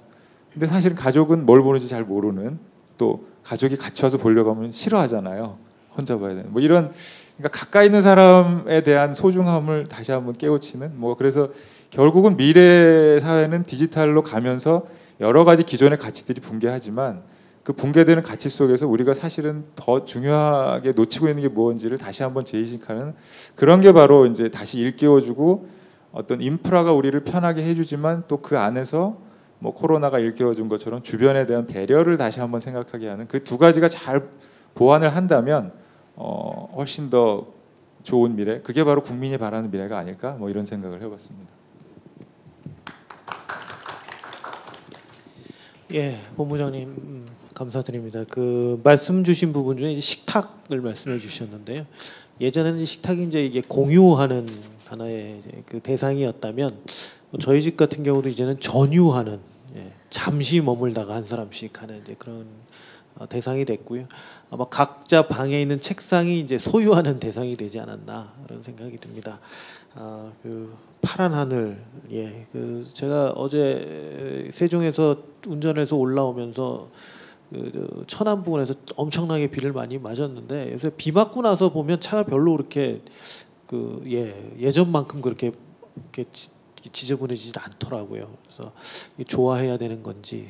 근데 사실 가족은 뭘 보는지 잘 모르는 또 가족이 같이 와서 보려고 하면 싫어하잖아요. 혼자 봐야 되는 뭐 이런 그러니까 가까이 있는 사람에 대한 소중함을 다시 한번 깨우치는 뭐 그래서 결국은 미래 사회는 디지털로 가면서 여러 가지 기존의 가치들이 붕괴하지만 그 붕괴되는 가치 속에서 우리가 사실은 더 중요하게 놓치고 있는 게 뭔지를 다시 한번 재인식하는 그런 게 바로 이제 다시 일깨워주고 어떤 인프라가 우리를 편하게 해주지만 또 그 안에서 뭐 코로나가 일깨워준 것처럼 주변에 대한 배려를 다시 한번 생각하게 하는 그 두 가지가 잘 보완을 한다면 훨씬 더 좋은 미래, 그게 바로 국민이 바라는 미래가 아닐까 뭐 이런 생각을 해봤습니다. 예, 본부장님 감사드립니다. 그 말씀 주신 부분 중에 이제 식탁을 말씀해 주셨는데요. 예전에는 식탁이 이제 이게 공유하는 하나의 그 대상이었다면 저희 집 같은 경우도 이제는 전유하는 잠시 머물다가 한 사람씩 하는 이제 그런 대상이 됐고요. 아마 각자 방에 있는 책상이 이제 소유하는 대상이 되지 않았나 그런 생각이 듭니다. 그 파란 하늘, 그 제가 어제 세종에서 운전해서 올라오면서 그 천안 부근에서 엄청나게 비를 많이 맞았는데 요새 비 맞고 나서 보면 차가 별로 그렇게 그 예전만큼 그렇게 지저분해지지 않더라고요. 그래서 좋아해야 되는 건지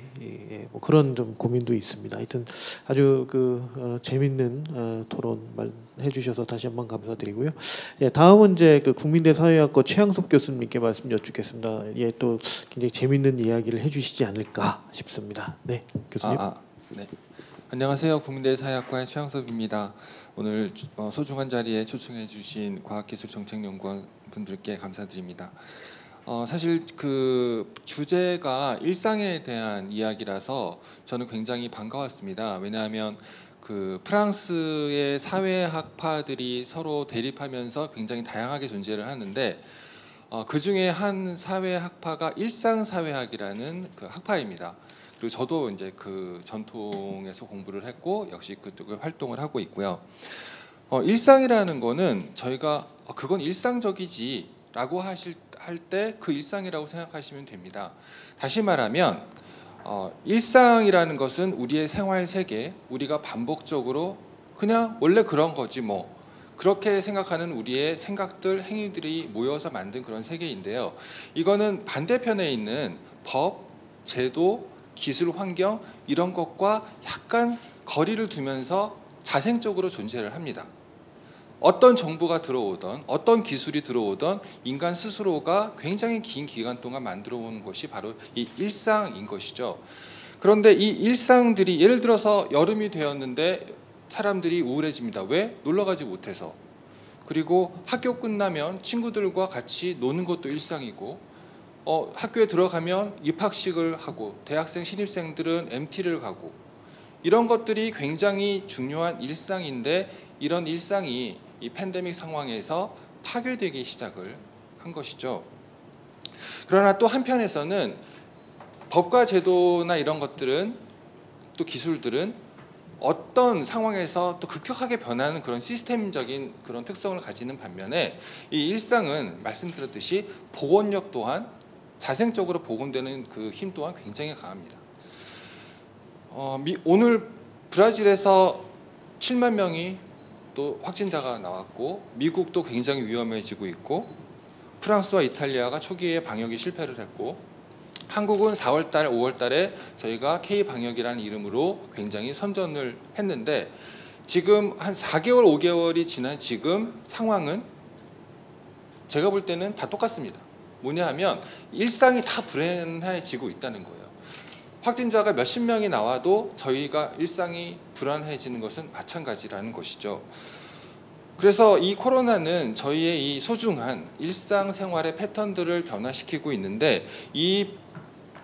뭐 그런 좀 고민도 있습니다. 하여튼 아주 재밌는 토론 해주셔서 다시 한번 감사드리고요. 다음은 이제 그 국민대 사회학과 최양섭 교수님께 말씀 여쭙겠습니다. 또 굉장히 재밌는 이야기를 해주시지 않을까 싶습니다. 네, 교수님. 네. 안녕하세요. 국민대 사회학과의 최양섭입니다. 오늘 소중한 자리에 초청해주신 과학기술정책연구원 분들께 감사드립니다. 사실 그 주제가 일상에 대한 이야기라서 저는 굉장히 반가웠습니다. 왜냐하면 그 프랑스의 사회학파들이 서로 대립하면서 굉장히 다양하게 존재를 하는데 그 중에 한 사회학파가 일상사회학이라는 그 학파입니다. 그리고 저도 이제 그 전통에서 공부를 했고 역시 그쪽에 활동을 하고 있고요. 일상이라는 거는 저희가 그건 일상적이지라고 할 때 그 일상이라고 생각하시면 됩니다. 다시 말하면 일상이라는 것은 우리의 생활 세계, 우리가 반복적으로 그냥 원래 그런 거지 뭐 그렇게 생각하는 우리의 생각들, 행위들이 모여서 만든 그런 세계인데요. 이거는 반대편에 있는 법, 제도, 기술, 환경 이런 것과 약간 거리를 두면서 자생적으로 존재를 합니다. 어떤 정부가 들어오던 어떤 기술이 들어오던 인간 스스로가 굉장히 긴 기간 동안 만들어 온 것이 바로 이 일상인 것이죠. 그런데 이 일상들이 예를 들어서 여름이 되었는데 사람들이 우울해집니다. 왜? 놀러 가지 못해서. 그리고 학교 끝나면 친구들과 같이 노는 것도 일상이고 학교에 들어가면 입학식을 하고 대학생 신입생들은 MT를 가고 이런 것들이 굉장히 중요한 일상인데 이런 일상이 이 팬데믹 상황에서 파괴되기 시작을 한 것이죠. 그러나 또 한편에서는 법과 제도나 이런 것들은 또 기술들은 어떤 상황에서 또 급격하게 변하는 그런 시스템적인 그런 특성을 가지는 반면에 이 일상은 말씀드렸듯이 복원력 또한 자생적으로 복원되는 그 힘 또한 굉장히 강합니다. 오늘 브라질에서 7만 명이 또 확진자가 나왔고 미국도 굉장히 위험해지고 있고 프랑스와 이탈리아가 초기에 방역에 실패를 했고 한국은 4월달, 5월달에 저희가 K방역이라는 이름으로 굉장히 선전을 했는데 지금 한 4개월, 5개월이 지난 지금 상황은 제가 볼 때는 다 똑같습니다. 뭐냐 하면 일상이 다 불안해지고 있다는 거예요. 확진자가 몇십 명이 나와도 저희가 일상이 불안해지는 것은 마찬가지라는 것이죠. 그래서 이 코로나는 저희의 이 소중한 일상생활의 패턴들을 변화시키고 있는데 이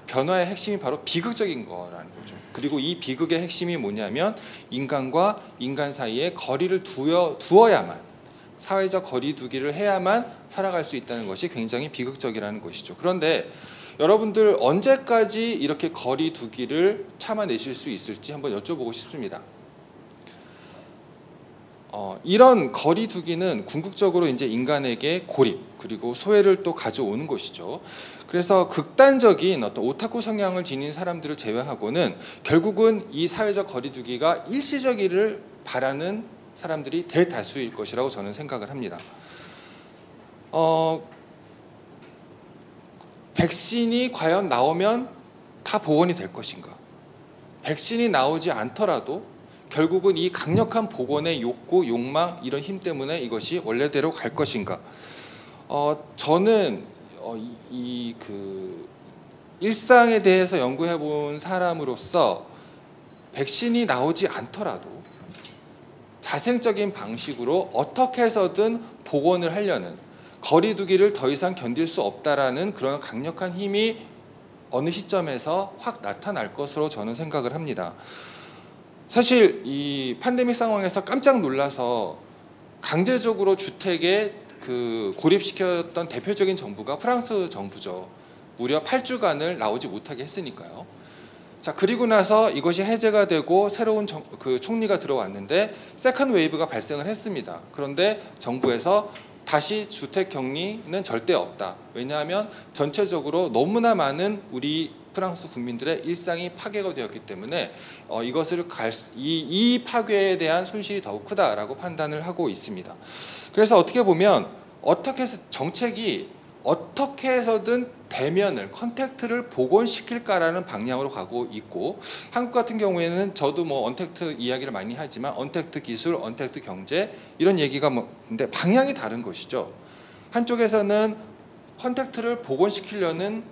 변화의 핵심이 바로 비극적인 거라는 거죠. 그리고 이 비극의 핵심이 뭐냐면 인간과 인간 사이에 거리를 두어야만 사회적 거리 두기를 해야만 살아갈 수 있다는 것이 굉장히 비극적이라는 것이죠. 그런데 여러분들 언제까지 이렇게 거리 두기를 참아내실 수 있을지 한번 여쭤보고 싶습니다. 이런 거리 두기는 궁극적으로 이제 인간에게 고립 그리고 소외를 또 가져오는 것이죠. 그래서 극단적인 어떤 오타쿠 성향을 지닌 사람들을 제외하고는 결국은 이 사회적 거리 두기가 일시적이를 바라는 사람들이 대다수일 것이라고 저는 생각을 합니다. 백신이 과연 나오면 다 복원이 될 것인가? 백신이 나오지 않더라도 결국은 이 강력한 복원의 욕구, 욕망 이런 힘 때문에 이것이 원래대로 갈 것인가? 저는 일상에 대해서 연구해 본 사람으로서 백신이 나오지 않더라도 자생적인 방식으로 어떻게 해서든 복원을 하려는 거리두기를 더 이상 견딜 수 없다라는 그런 강력한 힘이 어느 시점에서 확 나타날 것으로 저는 생각을 합니다. 사실 이 팬데믹 상황에서 깜짝 놀라서 강제적으로 주택에 고립시켰던 대표적인 정부가 프랑스 정부죠. 무려 8주간을 나오지 못하게 했으니까요. 자, 그리고 나서 이것이 해제가 되고 새로운 총리가 들어왔는데 세컨드 웨이브가 발생을 했습니다. 그런데 정부에서 다시 주택 격리는 절대 없다. 왜냐하면 전체적으로 너무나 많은 우리 프랑스 국민들의 일상이 파괴가 되었기 때문에 이 파괴에 대한 손실이 더욱 크다라고 판단을 하고 있습니다. 그래서 어떻게 보면 정책이 어떻게 해서든 대면을 컨택트를 복원시킬까라는 방향으로 가고 있고, 한국 같은 경우에는 저도 언택트 이야기를 많이 하지만 언택트 기술, 언택트 경제 이런 얘기가 근데 방향이 다른 것이죠. 한쪽에서는 컨택트를 복원시키려는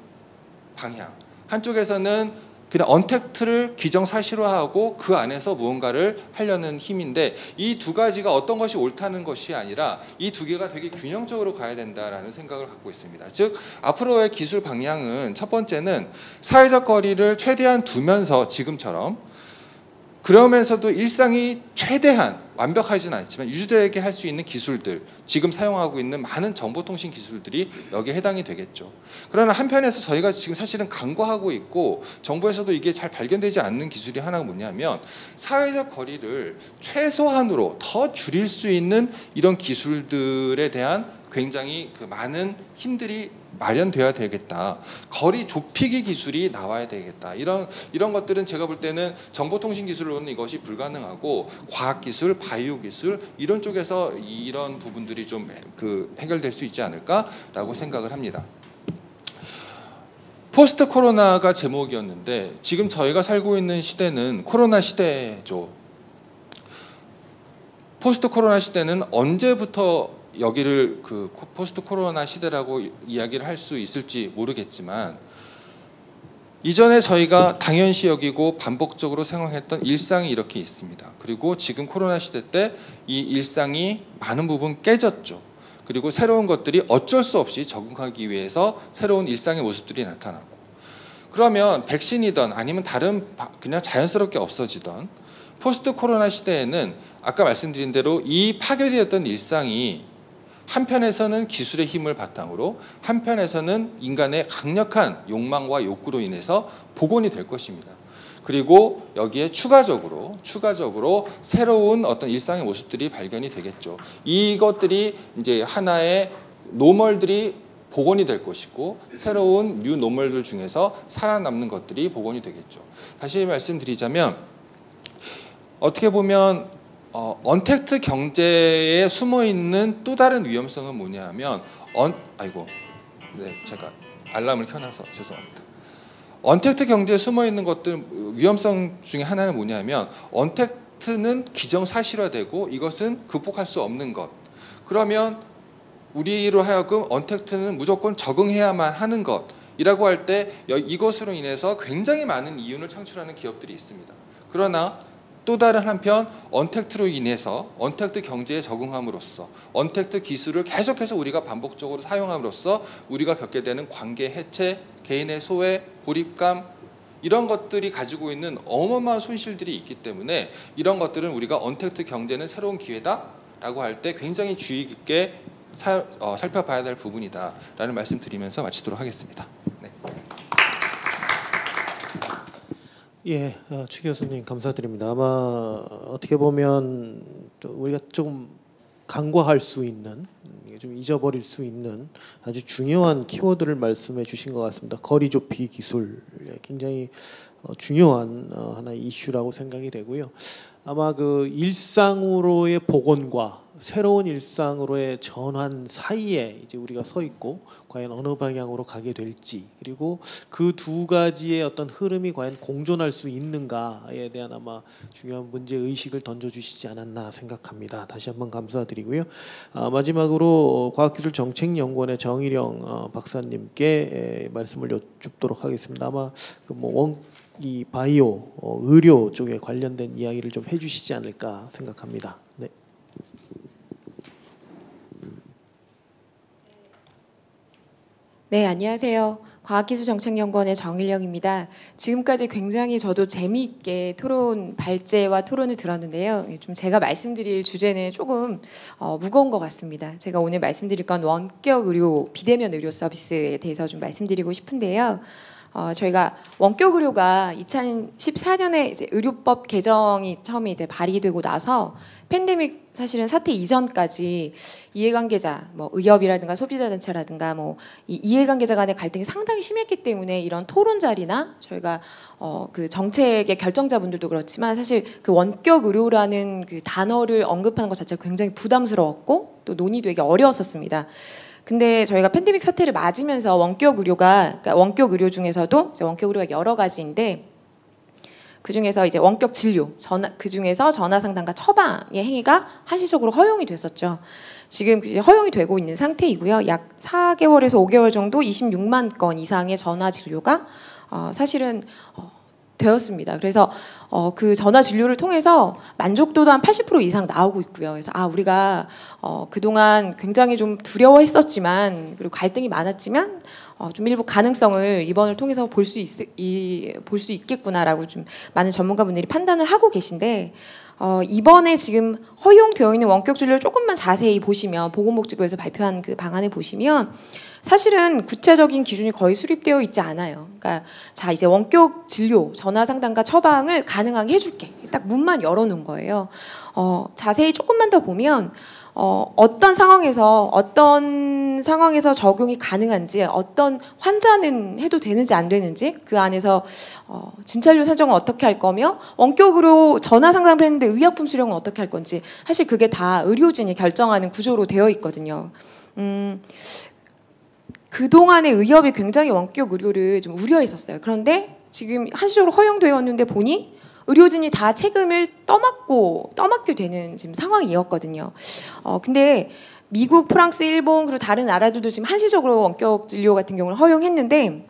방향, 한쪽에서는 그냥 언택트를 기정사실화하고 그 안에서 무언가를 하려는 힘인데, 이 두 가지가 어떤 것이 옳다는 것이 아니라 이 두 개가 되게 균형적으로 가야 된다라는 생각을 갖고 있습니다. 즉 앞으로의 기술 방향은 첫 번째는 사회적 거리를 최대한 두면서 지금처럼, 그러면서도 일상이 최대한 완벽하지는 않지만 유지되게 할 수 있는 기술들, 지금 사용하고 있는 많은 정보통신 기술들이 여기에 해당이 되겠죠. 그러나 한편에서 저희가 지금 사실은 간과하고 있고 정부에서도 이게 잘 발견되지 않는 기술이 하나가 뭐냐면, 사회적 거리를 최소한으로 더 줄일 수 있는 이런 기술들에 대한 굉장히 많은 힘들이 마련돼야 되겠다. 거리 좁히기 기술이 나와야 되겠다. 이런 것들은 제가 볼 때는 정보통신 기술로는 이것이 불가능하고, 과학기술, 바이오 기술 이런 쪽에서 이런 부분들이 좀 해결될 수 있지 않을까라고 생각을 합니다. 포스트 코로나가 제목이었는데, 지금 저희가 살고 있는 시대는 코로나 시대죠. 포스트 코로나 시대는 언제부터 여기를 포스트 코로나 시대라고 이야기를 할 수 있을지 모르겠지만, 이전에 저희가 당연시 여기고 반복적으로 생활했던 일상이 이렇게 있습니다. 그리고 지금 코로나 시대 때 이 일상이 많은 부분 깨졌죠. 그리고 새로운 것들이 어쩔 수 없이 적응하기 위해서 새로운 일상의 모습들이 나타나고, 그러면 백신이든 아니면 다른 그냥 자연스럽게 없어지던 포스트 코로나 시대에는 아까 말씀드린 대로 이 파괴되었던 일상이 한편에서는 기술의 힘을 바탕으로, 한편에서는 인간의 강력한 욕망과 욕구로 인해서 복원이 될 것입니다. 그리고 여기에 추가적으로 새로운 어떤 일상의 모습들이 발견이 되겠죠. 이것들이 이제 하나의 노멀들이 복원이 될 것이고, 새로운 뉴 노멀들 중에서 살아남는 것들이 복원이 되겠죠. 다시 말씀드리자면, 어떻게 보면 언택트 경제에 숨어 있는 또 다른 위험성은 뭐냐면, 제가 알람을 켜놔서 죄송합니다. 언택트 경제에 숨어 있는 것들 위험성 중에 하나는 뭐냐면, 언택트는 기정사실화되고 이것은 극복할 수 없는 것. 그러면 우리로 하여금 언택트는 무조건 적응해야만 하는 것이라고 할 때 이것으로 인해서 굉장히 많은 이윤을 창출하는 기업들이 있습니다. 그러나 또 다른 한편, 언택트로 인해서 언택트 경제에 적응함으로써, 언택트 기술을 계속해서 우리가 반복적으로 사용함으로써 우리가 겪게 되는 관계 해체, 개인의 소외, 고립감, 이런 것들이 가지고 있는 어마어마한 손실들이 있기 때문에, 이런 것들은 우리가 언택트 경제는 새로운 기회다라고 할 때 굉장히 주의 깊게 살펴봐야 될 부분이다라는 말씀 드리면서 마치도록 하겠습니다. 네. 예, 최 교수님 감사드립니다. 아마 어떻게 보면 우리가 조금 간과할 수 있는, 좀 잊어버릴 수 있는 아주 중요한 키워드를 말씀해 주신 것 같습니다. 거리 좁히기 기술, 굉장히 중요한 하나의 이슈라고 생각이 되고요. 아마 그 일상으로의 복원과 새로운 일상으로의 전환 사이에 이제 우리가 서 있고 과연 어느 방향으로 가게 될지, 그리고 그 두 가지의 어떤 흐름이 과연 공존할 수 있는가에 대한 아마 중요한 문제 의식을 던져주시지 않았나 생각합니다. 다시 한번 감사드리고요. 마지막으로 과학기술정책연구원의 정일영 박사님께 말씀을 여쭙도록 하겠습니다. 아마 이 바이오, 의료 쪽에 관련된 이야기를 좀 해주시지 않을까 생각합니다. 네. 네, 안녕하세요. 과학기술정책연구원의 정일영입니다. 지금까지 굉장히 저도 재미있게 토론 발제와 토론을 들었는데요. 좀 제가 말씀드릴 주제는 조금 무거운 것 같습니다. 제가 오늘 말씀드릴 건 원격 의료, 비대면 의료 서비스에 대해서 좀 말씀드리고 싶은데요. 저희가 원격 의료가 2014년에 이제 의료법 개정이 처음에 이제 발의되고 나서 팬데믹 사실은 사태 이전까지 이해관계자, 뭐 의협이라든가 소비자단체라든가 뭐 이 이해관계자 간의 갈등이 상당히 심했기 때문에 이런 토론 자리나 저희가 그 정책의 결정자분들도 그렇지만 사실 그 원격 의료라는 그 단어를 언급하는 것 자체가 굉장히 부담스러웠고 또 논의되기 어려웠었습니다. 근데 저희가 팬데믹 사태를 맞으면서 원격 의료가, 그러니까 원격 의료 중에서도 이제 원격 의료가 여러 가지인데 그 중에서 이제 원격 진료, 그 중에서 전화 상담과 처방의 행위가 한시적으로 허용이 됐었죠. 지금 허용이 되고 있는 상태이고요. 약 4개월에서 5개월 정도 26만 건 이상의 전화 진료가 사실은 되었습니다. 그래서 그 전화 진료를 통해서 만족도도 한 80% 이상 나오고 있고요. 그래서 우리가 그동안 굉장히 좀 두려워했었지만 그리고 갈등이 많았지만 좀 일부 가능성을 이번을 통해서 볼 수 있겠구나라고 좀 많은 전문가분들이 판단을 하고 계신데 이번에 지금 허용되어 있는 원격 진료를 조금만 자세히 보시면 보건복지부에서 발표한 그 방안을 보시면 사실은 구체적인 기준이 거의 수립되어 있지 않아요. 그러니까 자 이제 원격 진료, 전화 상담과 처방을 가능하게 해줄게. 딱 문만 열어놓은 거예요. 자세히 조금만 더 보면 어떤 상황에서 적용이 가능한지, 어떤 환자는 해도 되는지 안 되는지, 그 안에서 진찰료 산정은 어떻게 할 거며 원격으로 전화 상담을 했는데 의약품 수령은 어떻게 할 건지 사실 그게 다 의료진이 결정하는 구조로 되어 있거든요. 그동안의 의협이 굉장히 원격 의료를 좀 우려했었어요. 그런데 지금 한시적으로 허용되었는데 보니 의료진이 다 책임을 떠맡게 되는 지금 상황이었거든요. 근데 미국, 프랑스, 일본 그리고 다른 나라들도 지금 한시적으로 원격 진료 같은 경우를 허용했는데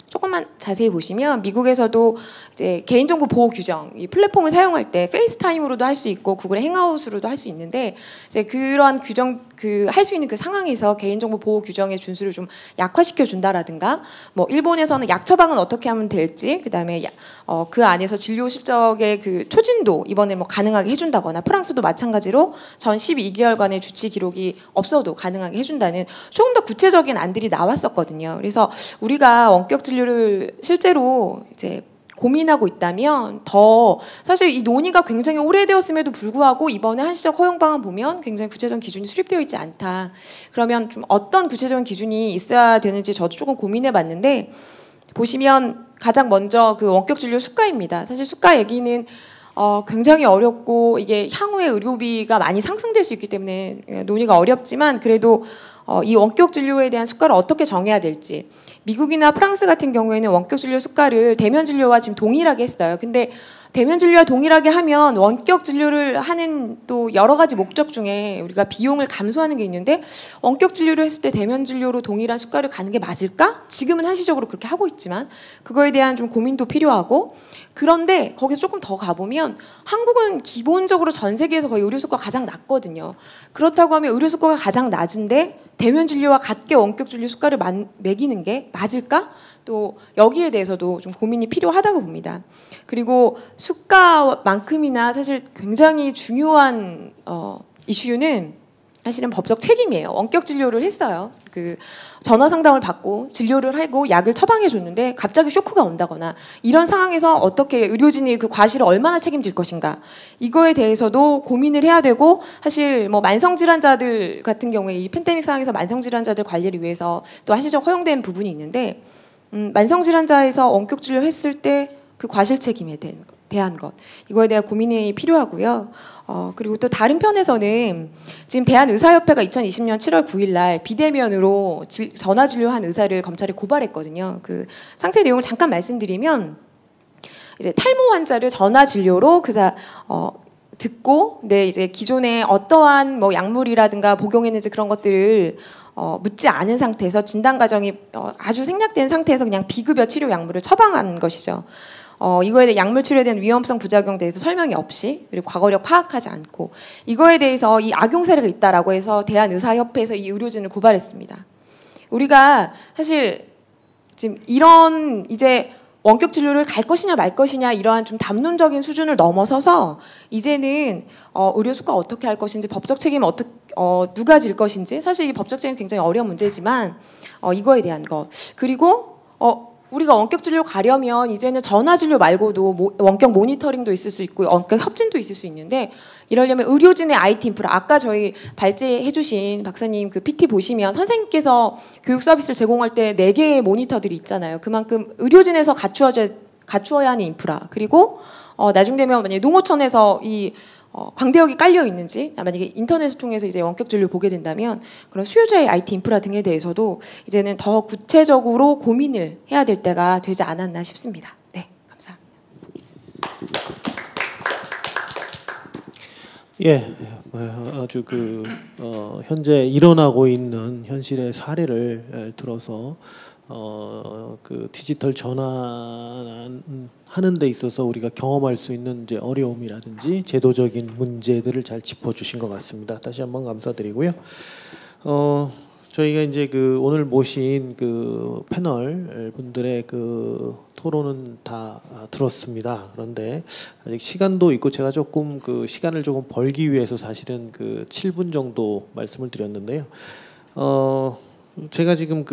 조금만 자세히 보시면 미국에서도 이제 개인정보 보호 규정, 이 플랫폼을 사용할 때 페이스타임으로도 할 수 있고 구글의 행아웃으로도 할 수 있는데 이제 그러한 규정 할 수 있는 그 상황에서 개인정보 보호 규정의 준수를 좀 약화시켜 준다라든가 뭐 일본에서는 약 처방은 어떻게 하면 될지 그다음에 그 안에서 진료 실적의 그 초진도 이번에 뭐 가능하게 해준다거나 프랑스도 마찬가지로 전 12개월간의 주치 기록이 없어도 가능하게 해준다는 조금 더 구체적인 안들이 나왔었거든요. 그래서 우리가 원격 진료를 실제로 이제 고민하고 있다면 더 사실 이 논의가 굉장히 오래되었음에도 불구하고 이번에 한시적 허용 방안 보면 굉장히 구체적인 기준이 수립되어 있지 않다. 그러면 좀 어떤 구체적인 기준이 있어야 되는지 저도 조금 고민해 봤는데 보시면 가장 먼저 그 원격 진료 수가입니다. 사실 수가 얘기는 굉장히 어렵고 이게 향후에 의료비가 많이 상승될 수 있기 때문에 논의가 어렵지만 그래도 이 원격 진료에 대한 수가를 어떻게 정해야 될지 미국이나 프랑스 같은 경우에는 원격 진료 수가를 대면 진료와 지금 동일하게 했어요. 근데 대면 진료와 동일하게 하면 원격 진료를 하는 또 여러 가지 목적 중에 우리가 비용을 감소하는 게 있는데 원격 진료를 했을 때 대면 진료로 동일한 수가를 가는 게 맞을까? 지금은 한시적으로 그렇게 하고 있지만 그거에 대한 좀 고민도 필요하고 그런데 거기서 조금 더 가보면 한국은 기본적으로 전 세계에서 거의 의료 수가가 가장 낮거든요. 그렇다고 하면 의료 수가가 가장 낮은데 대면 진료와 같게 원격 진료 수가를 매기는 게 맞을까? 또 여기에 대해서도 좀 고민이 필요하다고 봅니다. 그리고 수가만큼이나 사실 굉장히 중요한 이슈는 사실은 법적 책임이에요. 원격 진료를 했어요. 그 전화 상담을 받고 진료를 하고 약을 처방해 줬는데 갑자기 쇼크가 온다거나 이런 상황에서 어떻게 의료진이 그 과실을 얼마나 책임질 것인가 이거에 대해서도 고민을 해야 되고 사실 뭐 만성 질환자들 같은 경우에 이 팬데믹 상황에서 만성 질환자들 관리를 위해서 또 하시적 허용된 부분이 있는데 만성 질환자에서 원격 진료를 했을 때 그 과실 책임에 대한 것 이거에 대한 고민이 필요하고요. 그리고 또 다른 편에서는 지금 대한의사협회가 2020년 7월 9일 날 비대면으로 전화 진료한 의사를 검찰에 고발했거든요. 그 상세 내용을 잠깐 말씀드리면 이제 탈모 환자를 전화 진료로 듣고 이제 기존에 어떠한 뭐 약물이라든가 복용했는지 그런 것들을 묻지 않은 상태에서 진단 과정이 아주 생략된 상태에서 그냥 비급여 치료 약물을 처방한 것이죠. 이거에 대해 약물 치료에 대한 위험성 부작용에 대해서 설명이 없이 그리고 과거력 파악하지 않고 이거에 대해서 이 악용 사례가 있다라고 해서 대한의사협회에서 이 의료진을 고발했습니다. 우리가 사실 지금 이런 이제 원격 진료를 갈 것이냐 말 것이냐 이러한 좀 담론적인 수준을 넘어서서 이제는 의료수가 어떻게 할 것인지 법적 책임은 누가 질 것인지 사실 이 법적 책임은 굉장히 어려운 문제지만 이거에 대한 것 그리고 우리가 원격 진료 가려면 이제는 전화 진료 말고도 원격 모니터링도 있을 수 있고 원격 협진도 있을 수 있는데 이러려면 의료진의 IT 인프라 아까 저희 발제해 주신 박사님 그 PT 보시면 선생님께서 교육 서비스를 제공할 때 4개의 모니터들이 있잖아요. 그만큼 의료진에서 갖추어야 하는 인프라 그리고 나중 되면 만약에 농어촌에서 이 광대역이 깔려 있는지 만약에 인터넷을 통해서 이제 원격 진료를 보게 된다면 그런 수요자의 IT 인프라 등에 대해서도 이제는 더 구체적으로 고민을 해야 될 때가 되지 않았나 싶습니다. 네, 감사합니다. 예, 아주 현재 일어나고 있는 현실의 사례를 들어서 그 디지털 전환하는 데 있어서 우리가 경험할 수 있는 이제 어려움이라든지 제도적인 문제들을 잘 짚어주신 것 같습니다. 다시 한번 감사드리고요. 저희가 이제 오늘 모신 그 패널 분들의 그 토론은 다 들었습니다. 그런데 아직 시간도 있고 제가 조금 그 시간을 조금 벌기 위해서 사실은 그 7분 정도 말씀을 드렸는데요. 제가 지금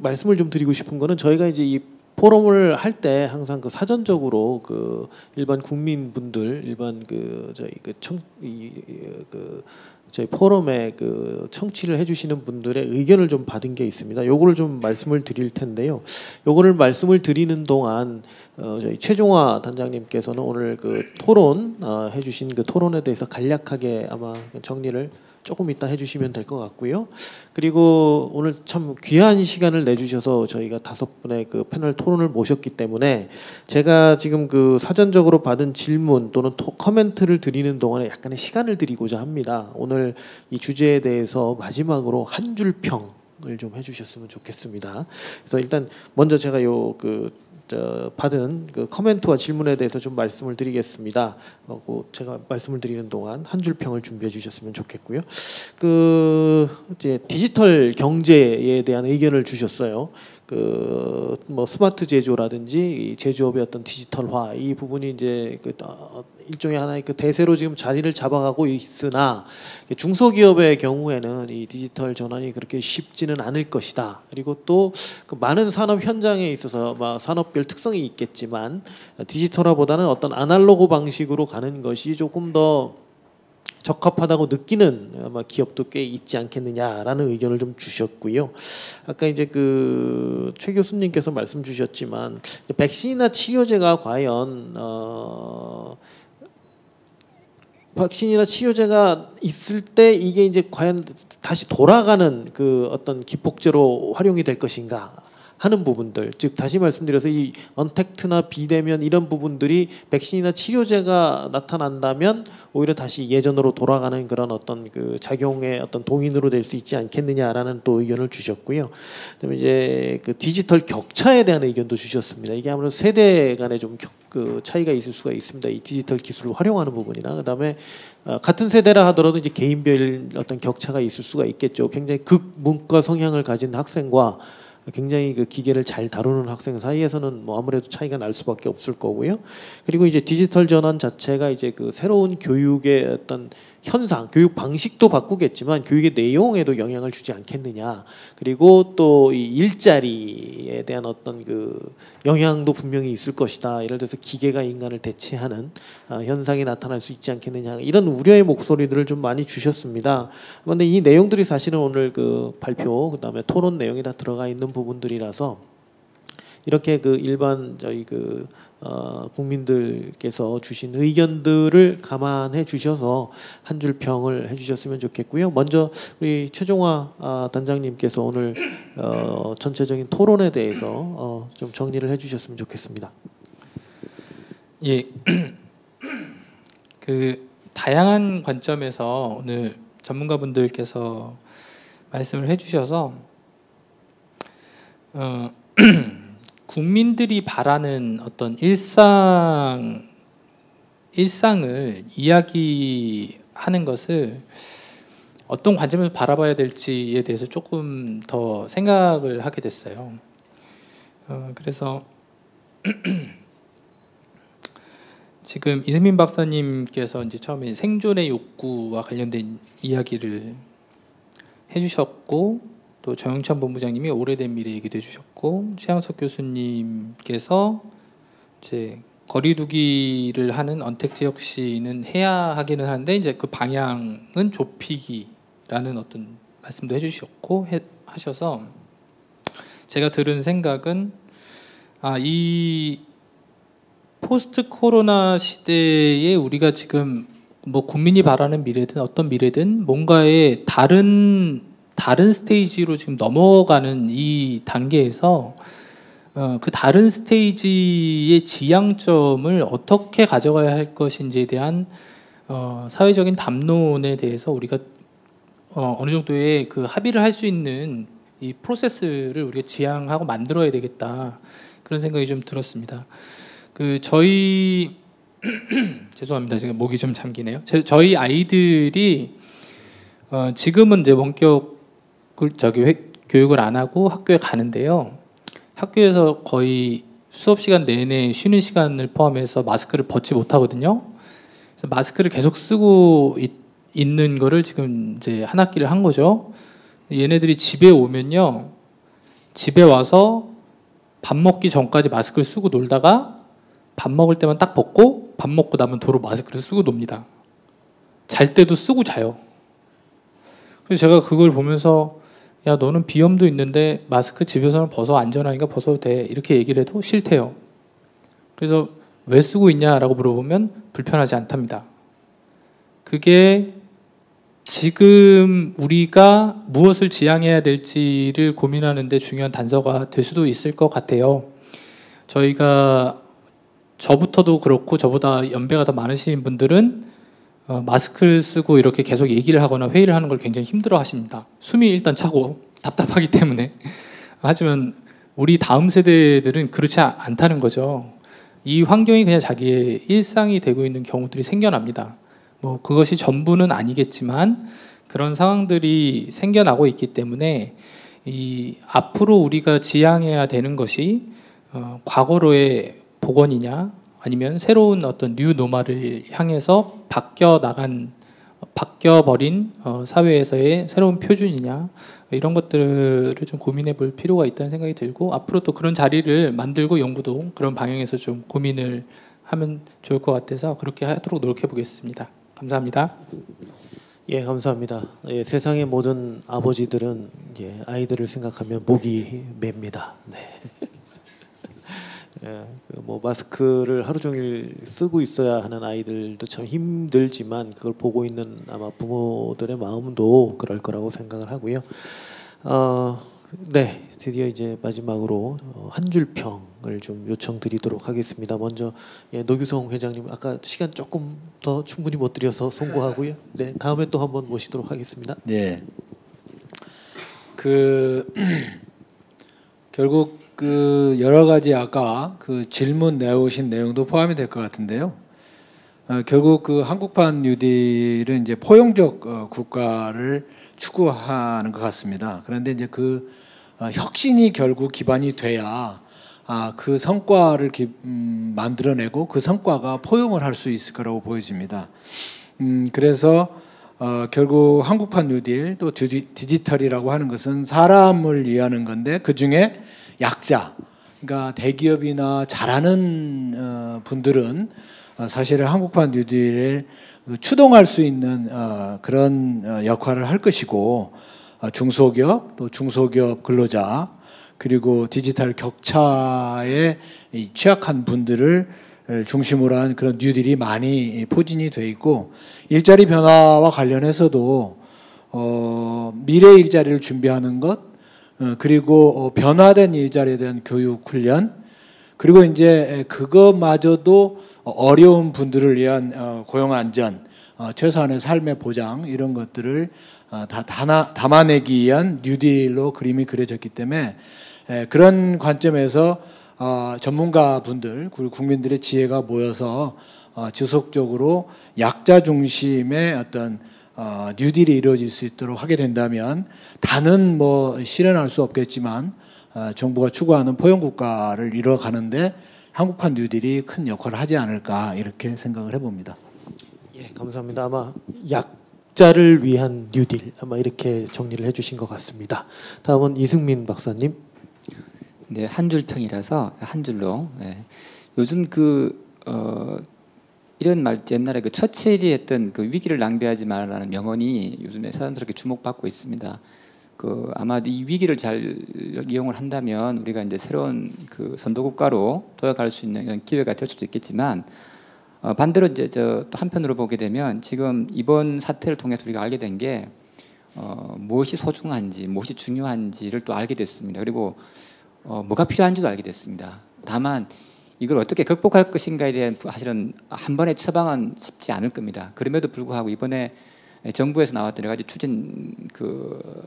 말씀을 좀 드리고 싶은 거는 저희가 이제 이 포럼을 할 때 항상 사전적으로 일반 국민분들 저희 포럼에 청취를 해주시는 분들의 의견을 좀 받은 게 있습니다. 요거를 좀 말씀을 드릴 텐데요. 요거를 말씀을 드리는 동안 저희 최종화 단장님께서는 오늘 토론 해주신 토론에 대해서 간략하게 아마 정리를 조금 이따 해주시면 될 것 같고요. 그리고 오늘 참 귀한 시간을 내주셔서 저희가 5분의 패널 토론을 모셨기 때문에 제가 지금 사전적으로 받은 질문 또는 코멘트를 드리는 동안에 약간의 시간을 드리고자 합니다. 오늘 이 주제에 대해서 마지막으로 한 줄 평을 좀 해주셨으면 좋겠습니다. 그래서 일단 먼저 제가 받은 코멘트와 질문에 대해서 좀 말씀을 드리겠습니다. 제가 말씀을 드리는 동안 한 줄 평을 준비해 주셨으면 좋겠고요. 이제 디지털 경제에 대한 의견을 주셨어요. 뭐 스마트 제조라든지 제조업의 어떤 디지털화 이 부분이 이제 일종의 하나의 대세로 지금 자리를 잡아가고 있으나 중소기업의 경우에는 이 디지털 전환이 그렇게 쉽지는 않을 것이다. 그리고 또 많은 산업 현장에 있어서 산업별 특성이 있겠지만 디지털화보다는 어떤 아날로그 방식으로 가는 것이 조금 더 적합하다고 느끼는 아마 기업도 꽤 있지 않겠느냐라는 의견을 좀 주셨고요. 아까 이제 최 교수님께서 말씀 주셨지만 백신이나 치료제가 과연 백신이나 치료제가 있을 때 이게 이제 과연 다시 돌아가는 어떤 기폭제로 활용이 될 것인가 하는 부분들, 즉 다시 말씀드려서 이 언택트나 비대면 이런 부분들이 백신이나 치료제가 나타난다면 오히려 다시 예전으로 돌아가는 그런 어떤 작용의 어떤 동인으로 될 수 있지 않겠느냐라는 또 의견을 주셨고요. 그다음에 이제 디지털 격차에 대한 의견도 주셨습니다. 이게 아무래도 세대 간에 좀 차이가 있을 수가 있습니다. 이 디지털 기술을 활용하는 부분이나 그다음에 같은 세대라 하더라도 이제 개인별 어떤 격차가 있을 수가 있겠죠. 굉장히 극문과 성향을 가진 학생과 굉장히 기계를 잘 다루는 학생 사이에서는 뭐 아무래도 차이가 날 수밖에 없을 거고요. 그리고 이제 디지털 전환 자체가 이제 새로운 교육의 어떤 현상, 교육 방식도 바꾸겠지만 교육의 내용에도 영향을 주지 않겠느냐. 그리고 또 이 일자리에 대한 어떤 그 영향도 분명히 있을 것이다. 예를 들어서 기계가 인간을 대체하는 현상이 나타날 수 있지 않겠느냐. 이런 우려의 목소리들을 좀 많이 주셨습니다. 그런데 이 내용들이 사실은 오늘 그 발표, 그다음에 토론 내용에 다 들어가 있는 부분들이라서 이렇게 그 일반 저희 그 국민들께서 주신 의견들을 감안해 주셔서 한 줄 평을 해주셨으면 좋겠고요. 먼저 우리 최종화 단장님께서 오늘 전체적인 토론에 대해서 좀 정리를 해주셨으면 좋겠습니다. 예, 그 다양한 관점에서 오늘 전문가분들께서 말씀을 해주셔서 국민들이 바라는 어떤 일상을 이야기하는 것을 어떤 관점에서 바라봐야 될지에 대해서 조금 더 생각을 하게 됐어요. 그래서 지금 이승민 박사님께서 이제 처음에 생존의 욕구와 관련된 이야기를 해주셨고, 또 정영찬 본부장님이 오래된 미래 얘기도 해주셨고, 최양석 교수님께서 이제 거리두기를 하는 언택트 혁신은 해야 하기는 하는데 이제 그 방향은 좁히기라는 어떤 말씀도 해주셨고 하셔서 제가 들은 생각은 이 포스트 코로나 시대에 우리가 지금 뭐 국민이 바라는 미래든 어떤 미래든 뭔가의 다른 스테이지로 지금 넘어가는 이 단계에서 그 다른 스테이지의 지향점을 어떻게 가져가야 할 것인지에 대한 사회적인 담론에 대해서 우리가 어느 정도의 그 합의를 할 수 있는 이 프로세스를 우리가 지향하고 만들어야 되겠다, 그런 생각이 좀 들었습니다. 그 저희 죄송합니다, 제가 목이 좀 잠기네요. 저희 아이들이 지금은 이제 원격 교육을 안 하고 학교에 가는데요. 학교에서 거의 수업 시간 내내 쉬는 시간을 포함해서 마스크를 벗지 못하거든요. 그래서 마스크를 계속 쓰고 있는 거를 지금 이제 한 학기를 한 거죠. 얘네들이 집에 오면요, 집에 와서 밥 먹기 전까지 마스크를 쓰고 놀다가 밥 먹을 때만 딱 벗고 밥 먹고 나면 도로 마스크를 쓰고 놉니다. 잘 때도 쓰고 자요. 그래서 제가 그걸 보면서 야, 너는 비염도 있는데 마스크 집에서는 벗어, 안전하니까 벗어도 돼, 이렇게 얘기를 해도 싫대요. 그래서 왜 쓰고 있냐라고 물어보면 불편하지 않답니다. 그게 지금 우리가 무엇을 지향해야 될지를 고민하는 데 중요한 단서가 될 수도 있을 것 같아요. 저부터도 그렇고 저보다 연배가 더 많으신 분들은 마스크를 쓰고 이렇게 계속 얘기를 하거나 회의를 하는 걸 굉장히 힘들어 하십니다. 숨이 일단 차고 답답하기 때문에. 하지만 우리 다음 세대들은 그렇지 않다는 거죠. 이 환경이 그냥 자기의 일상이 되고 있는 경우들이 생겨납니다. 뭐 그것이 전부는 아니겠지만 그런 상황들이 생겨나고 있기 때문에 이 앞으로 우리가 지향해야 되는 것이 과거로의 복원이냐, 아니면 새로운 어떤 뉴 노멀을 향해서 바뀌어버린 사회에서의 새로운 표준이냐, 이런 것들을 좀 고민해 볼 필요가 있다는 생각이 들고, 앞으로 또 그런 자리를 만들고 연구도 그런 방향에서 좀 고민을 하면 좋을 것 같아서 그렇게 하도록 노력해 보겠습니다. 감사합니다. 예, 감사합니다. 예, 세상의 모든 아버지들은 아이들을 생각하면 목이 맵니다. 네. 예, 뭐 마스크를 하루 종일 쓰고 있어야 하는 아이들도 참 힘들지만 그걸 보고 있는 아마 부모들의 마음도 그럴 거라고 생각을 하고요. 네, 드디어 이제 마지막으로 한 줄 평을 좀 요청드리도록 하겠습니다. 먼저 노규성 회장님, 아까 시간 조금 더 충분히 못 드려서 송구하고요. 네, 다음에 또 한번 모시도록 하겠습니다. 네, 결국 여러 가지 아까 질문 내오신 내용도 포함이 될 것 같은데요. 결국 한국판 뉴딜은 이제 포용적 국가를 추구하는 것 같습니다. 그런데 이제 혁신이 결국 기반이 돼야 그 성과를 만들어내고 그 성과가 포용을 할 수 있을 거라고 보여집니다. 그래서 결국 한국판 뉴딜 또 디지털이라고 하는 것은 사람을 위하는 건데 그 중에 약자, 그러니까 대기업이나 잘하는 분들은 사실은 한국판 뉴딜을 추동할 수 있는 그런 역할을 할 것이고 중소기업 또 중소기업 근로자 그리고 디지털 격차에 취약한 분들을 중심으로 한 그런 뉴딜이 많이 포진이 돼 있고 일자리 변화와 관련해서도 미래 일자리를 준비하는 것 그리고 변화된 일자리에 대한 교육 훈련 그리고 이제 그것마저도 어려운 분들을 위한 고용 안전 최소한의 삶의 보장 이런 것들을 다 담아내기 위한 뉴딜로 그림이 그려졌기 때문에 그런 관점에서 전문가분들 그리고 국민들의 지혜가 모여서 지속적으로 약자 중심의 어떤 뉴딜이 이루어질 수 있도록 하게 된다면 다는 뭐 실현할 수 없겠지만 정부가 추구하는 포용국가를 이뤄가는데 한국판 뉴딜이 큰 역할을 하지 않을까 이렇게 생각을 해봅니다. 예, 감사합니다. 아마 약자를 위한 뉴딜 아마 이렇게 정리를 해주신 것 같습니다. 다음은 이승민 박사님. 네, 한 줄 평이라서 한 줄로. 네. 요즘 이런 말 옛날에 그 처칠이 했던 그 위기를 낭비하지 말라는 명언이 요즘에 사람들에게 주목받고 있습니다. 아마 이 위기를 잘 이용을 한다면 우리가 이제 새로운 그 선도국가로 도약할 수 있는 기회가 될 수도 있겠지만 반대로 이제 또 한편으로 보게 되면 지금 이번 사태를 통해서 우리가 알게 된 게 무엇이 소중한지 무엇이 중요한지를 또 알게 됐습니다. 그리고 뭐가 필요한지도 알게 됐습니다. 다만 이걸 어떻게 극복할 것인가에 대한 사실은 한 번의 처방은 쉽지 않을 겁니다. 그럼에도 불구하고 이번에 정부에서 나왔던 여러 가지 추진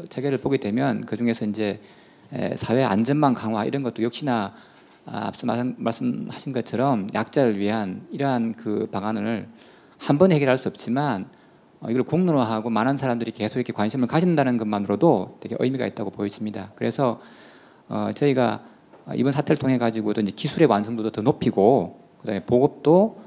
체계를 보게 되면 그 중에서 이제 사회 안전망 강화 이런 것도 역시나 앞서 말씀하신 것처럼 약자를 위한 이러한 그 방안을 한 번에 해결할 수 없지만 이걸 공론화하고 많은 사람들이 계속 이렇게 관심을 가진다는 것만으로도 되게 의미가 있다고 보여집니다. 그래서 저희가 이번 사태를 통해 가지고도 이제 기술의 완성도도 더 높이고 그다음에 보급도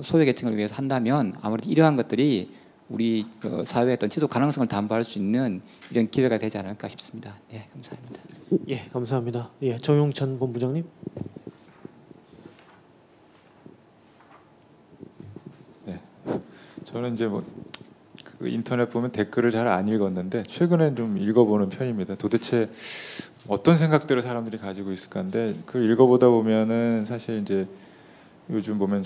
소외계층을 위해서 한다면 아무래도 이러한 것들이 우리 사회의 어떤 지속 가능성을 담보할 수 있는 이런 기회가 되지 않을까 싶습니다. 네, 감사합니다. 예, 감사합니다. 예, 정용찬 본부장님. 네, 저는 이제 그 인터넷 보면 댓글을 잘 안 읽었는데 최근에 좀 읽어보는 편입니다. 도대체 어떤 생각들을 사람들이 가지고 있을까인데 그걸 읽어보다 보면은 사실 이제 요즘 보면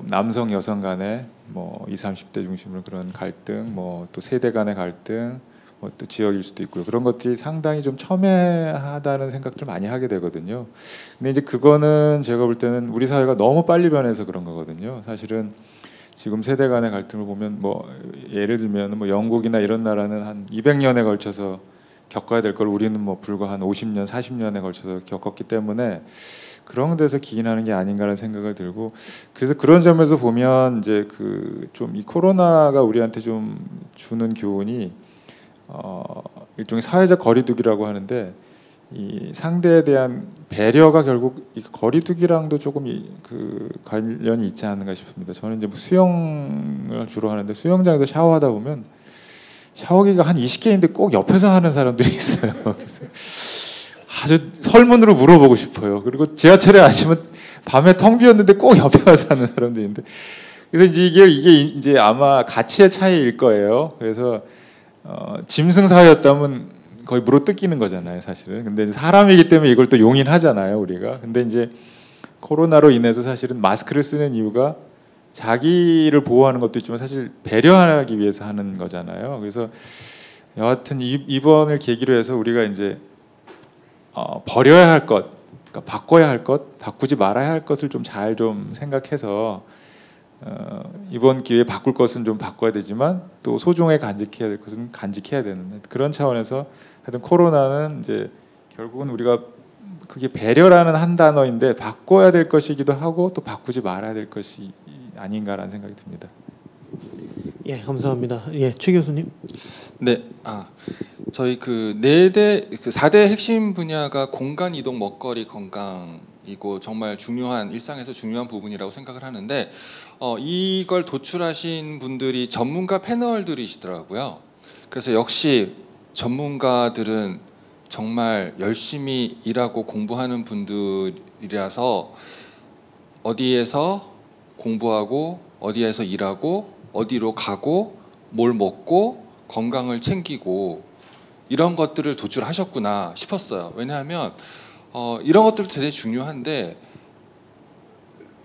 남성 여성 간의 뭐 20, 30대 중심으로 그런 갈등, 뭐 또 세대 간의 갈등, 뭐 또 지역일 수도 있고요. 그런 것들이 상당히 좀 첨예하다는 생각들을 많이 하게 되거든요. 근데 이제 그거는 제가 볼 때는 우리 사회가 너무 빨리 변해서 그런 거거든요. 사실은 지금 세대 간의 갈등을 보면 뭐 예를 들면 뭐 영국이나 이런 나라는 한 200년에 걸쳐서 겪어야 될 걸 우리는 뭐 불과 한 50년, 40년에 걸쳐서 겪었기 때문에 그런 데서 기인하는 게 아닌가라는 생각을 들고 그래서 그런 점에서 보면 이제 좀 이 코로나가 우리한테 좀 주는 교훈이 일종의 사회적 거리두기라고 하는데 이 상대에 대한 배려가 결국 이 거리두기랑도 조금 관련이 있지 않는가 싶습니다. 저는 이제 수영을 주로 하는데 수영장에서 샤워하다 보면 샤워기가 한 20개인데 꼭 옆에서 하는 사람들이 있어요. 그래서 아주 설문으로 물어보고 싶어요. 그리고 지하철에 앉으면 밤에 텅 비었는데 꼭 옆에 와서 하는 사람들이 있는데 그래서 이게 이제 아마 가치의 차이일 거예요. 그래서 짐승 사회였다면 거의 물어 뜯기는 거잖아요, 사실은. 근데 사람이기 때문에 이걸 또 용인하잖아요, 우리가. 근데 이제 코로나로 인해서 사실은 마스크를 쓰는 이유가 자기를 보호하는 것도 있지만 사실 배려하기 위해서 하는 거잖아요. 그래서 여하튼 이번을 계기로 해서 우리가 이제 버려야 할 것, 그러니까 바꿔야 할 것, 바꾸지 말아야 할 것을 좀 잘 좀 생각해서 이번 기회에 바꿀 것은 좀 바꿔야 되지만 또 소중하게 간직해야 될 것은 간직해야 되는 그런 차원에서 하여튼 코로나는 이제 결국은 우리가 그게 배려라는 한 단어인데 바꿔야 될 것이기도 하고 또 바꾸지 말아야 될 것이 아닌가라는 생각이 듭니다. 예, 감사합니다. 예, 최 교수님. 네, 저희 4대 핵심 분야가 공간, 이동, 먹거리, 건강 부분이고 정말 중요한 일상에서 중요한 부분이라고 생각을 하는데 이걸 도출하신 분들이 전문가 패널들이시더라고요. 그래서 역시 전문가들은 정말 열심히 일하고 공부하는 분들이라서 어디에서 공부하고 어디에서 일하고 어디로 가고 뭘 먹고 건강을 챙기고 이런 것들을 도출하셨구나 싶었어요. 왜냐하면 이런 것들도 되게 중요한데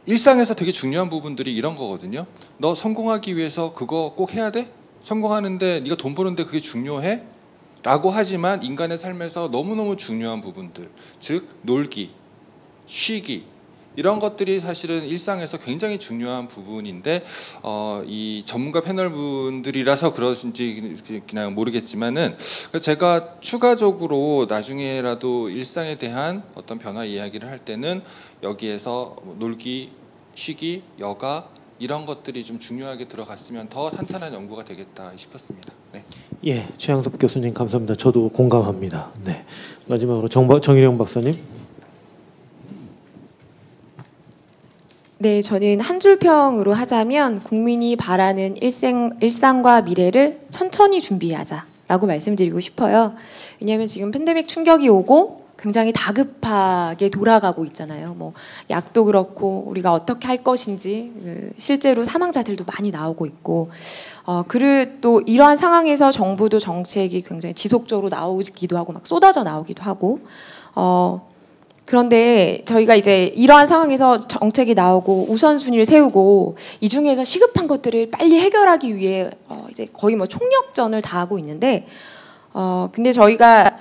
일상에서 되게 중요한 부분들이 이런 거거든요. 너 성공하기 위해서 그거 꼭 해야 돼? 성공하는데 네가 돈 버는데 그게 중요해? 라고 하지만 인간의 삶에서 너무너무 중요한 부분들, 즉 놀기, 쉬기 이런 것들이 사실은 일상에서 굉장히 중요한 부분인데 이 전문가 패널분들이라서 그러신지 그냥 모르겠지만은 제가 추가적으로 나중에라도 일상에 대한 어떤 변화 이야기를 할 때는 여기에서 놀기, 쉬기, 여가 이런 것들이 좀 중요하게 들어갔으면 더 탄탄한 연구가 되겠다 싶었습니다. 네. 예, 최양섭 교수님 감사합니다. 저도 공감합니다. 네. 마지막으로 정일영 박사님. 네, 저는 한 줄 평으로 하자면 국민이 바라는 일상과 미래를 천천히 준비하자라고 말씀드리고 싶어요. 왜냐하면 지금 팬데믹 충격이 오고 굉장히 다급하게 돌아가고 있잖아요. 뭐 약도 그렇고 우리가 어떻게 할 것인지 실제로 사망자들도 많이 나오고 있고 그리고 또 이러한 상황에서 정부도 정책이 굉장히 지속적으로 나오기도 하고 막 쏟아져 나오기도 하고 그런데 저희가 이제 이러한 상황에서 정책이 나오고 우선순위를 세우고 이 중에서 시급한 것들을 빨리 해결하기 위해 이제 거의 뭐 총력전을 다하고 있는데 근데 저희가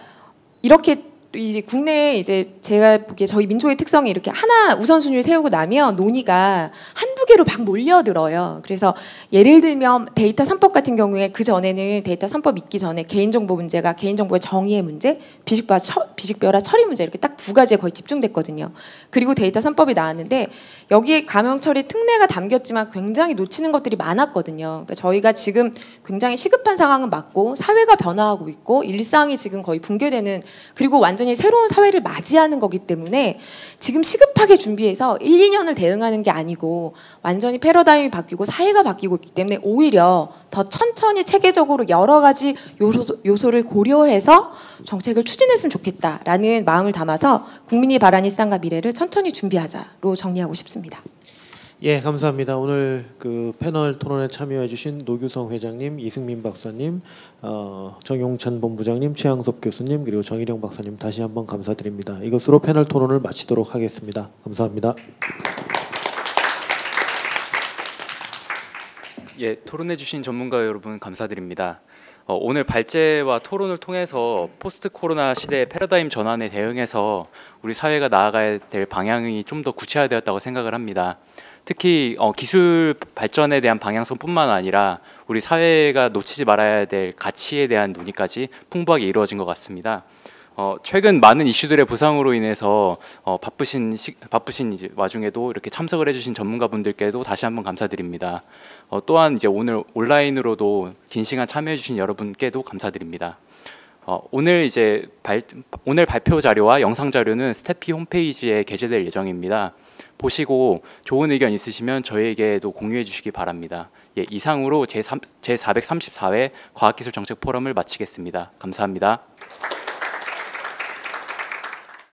이렇게 이제 국내에 이제 제가 보기에 저희 민초의 특성이 이렇게 하나 우선순위를 세우고 나면 논의가 한두 개로 막 몰려들어요. 그래서 예를 들면 데이터 3법 같은 경우에 그 전에는 데이터 3법 있기 전에 개인정보 문제가 개인정보의 정의의 문제, 비식별화 처리 문제 이렇게 딱 두 가지에 거의 집중됐거든요. 그리고 데이터 3법이 나왔는데 여기에 감염처리 특례가 담겼지만 굉장히 놓치는 것들이 많았거든요. 그러니까 저희가 지금 굉장히 시급한 상황은 맞고 사회가 변화하고 있고 일상이 지금 거의 붕괴되는 그리고 완전히 새로운 사회를 맞이하는 거기 때문에 지금 시급하게 준비해서 1, 2년을 대응하는 게 아니고 완전히 패러다임이 바뀌고 사회가 바뀌고 있기 때문에 오히려 더 천천히 체계적으로 여러 가지 요소를 고려해서 정책을 추진했으면 좋겠다라는 마음을 담아서 국민이 바라는 일상과 미래를 천천히 준비하자로 정리하고 싶습니다. 예, 감사합니다. 오늘 그 패널 토론에 참여해주신 노규성 회장님, 이승민 박사님, 정용찬 본부장님, 최양섭 교수님 그리고 정일영 박사님 다시 한번 감사드립니다. 이것으로 패널 토론을 마치도록 하겠습니다. 감사합니다. 예, 토론해주신 전문가 여러분 감사드립니다. 오늘 발제와 토론을 통해서 포스트 코로나 시대의 패러다임 전환에 대응해서 우리 사회가 나아가야 될 방향이 좀 더 구체화되었다고 생각을 합니다. 특히 기술 발전에 대한 방향성뿐만 아니라 우리 사회가 놓치지 말아야 될 가치에 대한 논의까지 풍부하게 이루어진 것 같습니다. 최근 많은 이슈들의 부상으로 인해서 바쁘신 이제 와중에도 이렇게 참석을 해주신 전문가분들께도 다시 한번 감사드립니다. 또한 이제 오늘 온라인으로도 긴 시간 참여해주신 여러분께도 감사드립니다. 오늘 발표 자료와 영상 자료는 스태피 홈페이지에 게재될 예정입니다. 보시고 좋은 의견 있으시면 저희에게도 공유해 주시기 바랍니다. 예, 이상으로 제434회 과학기술정책 포럼을 마치겠습니다. 감사합니다.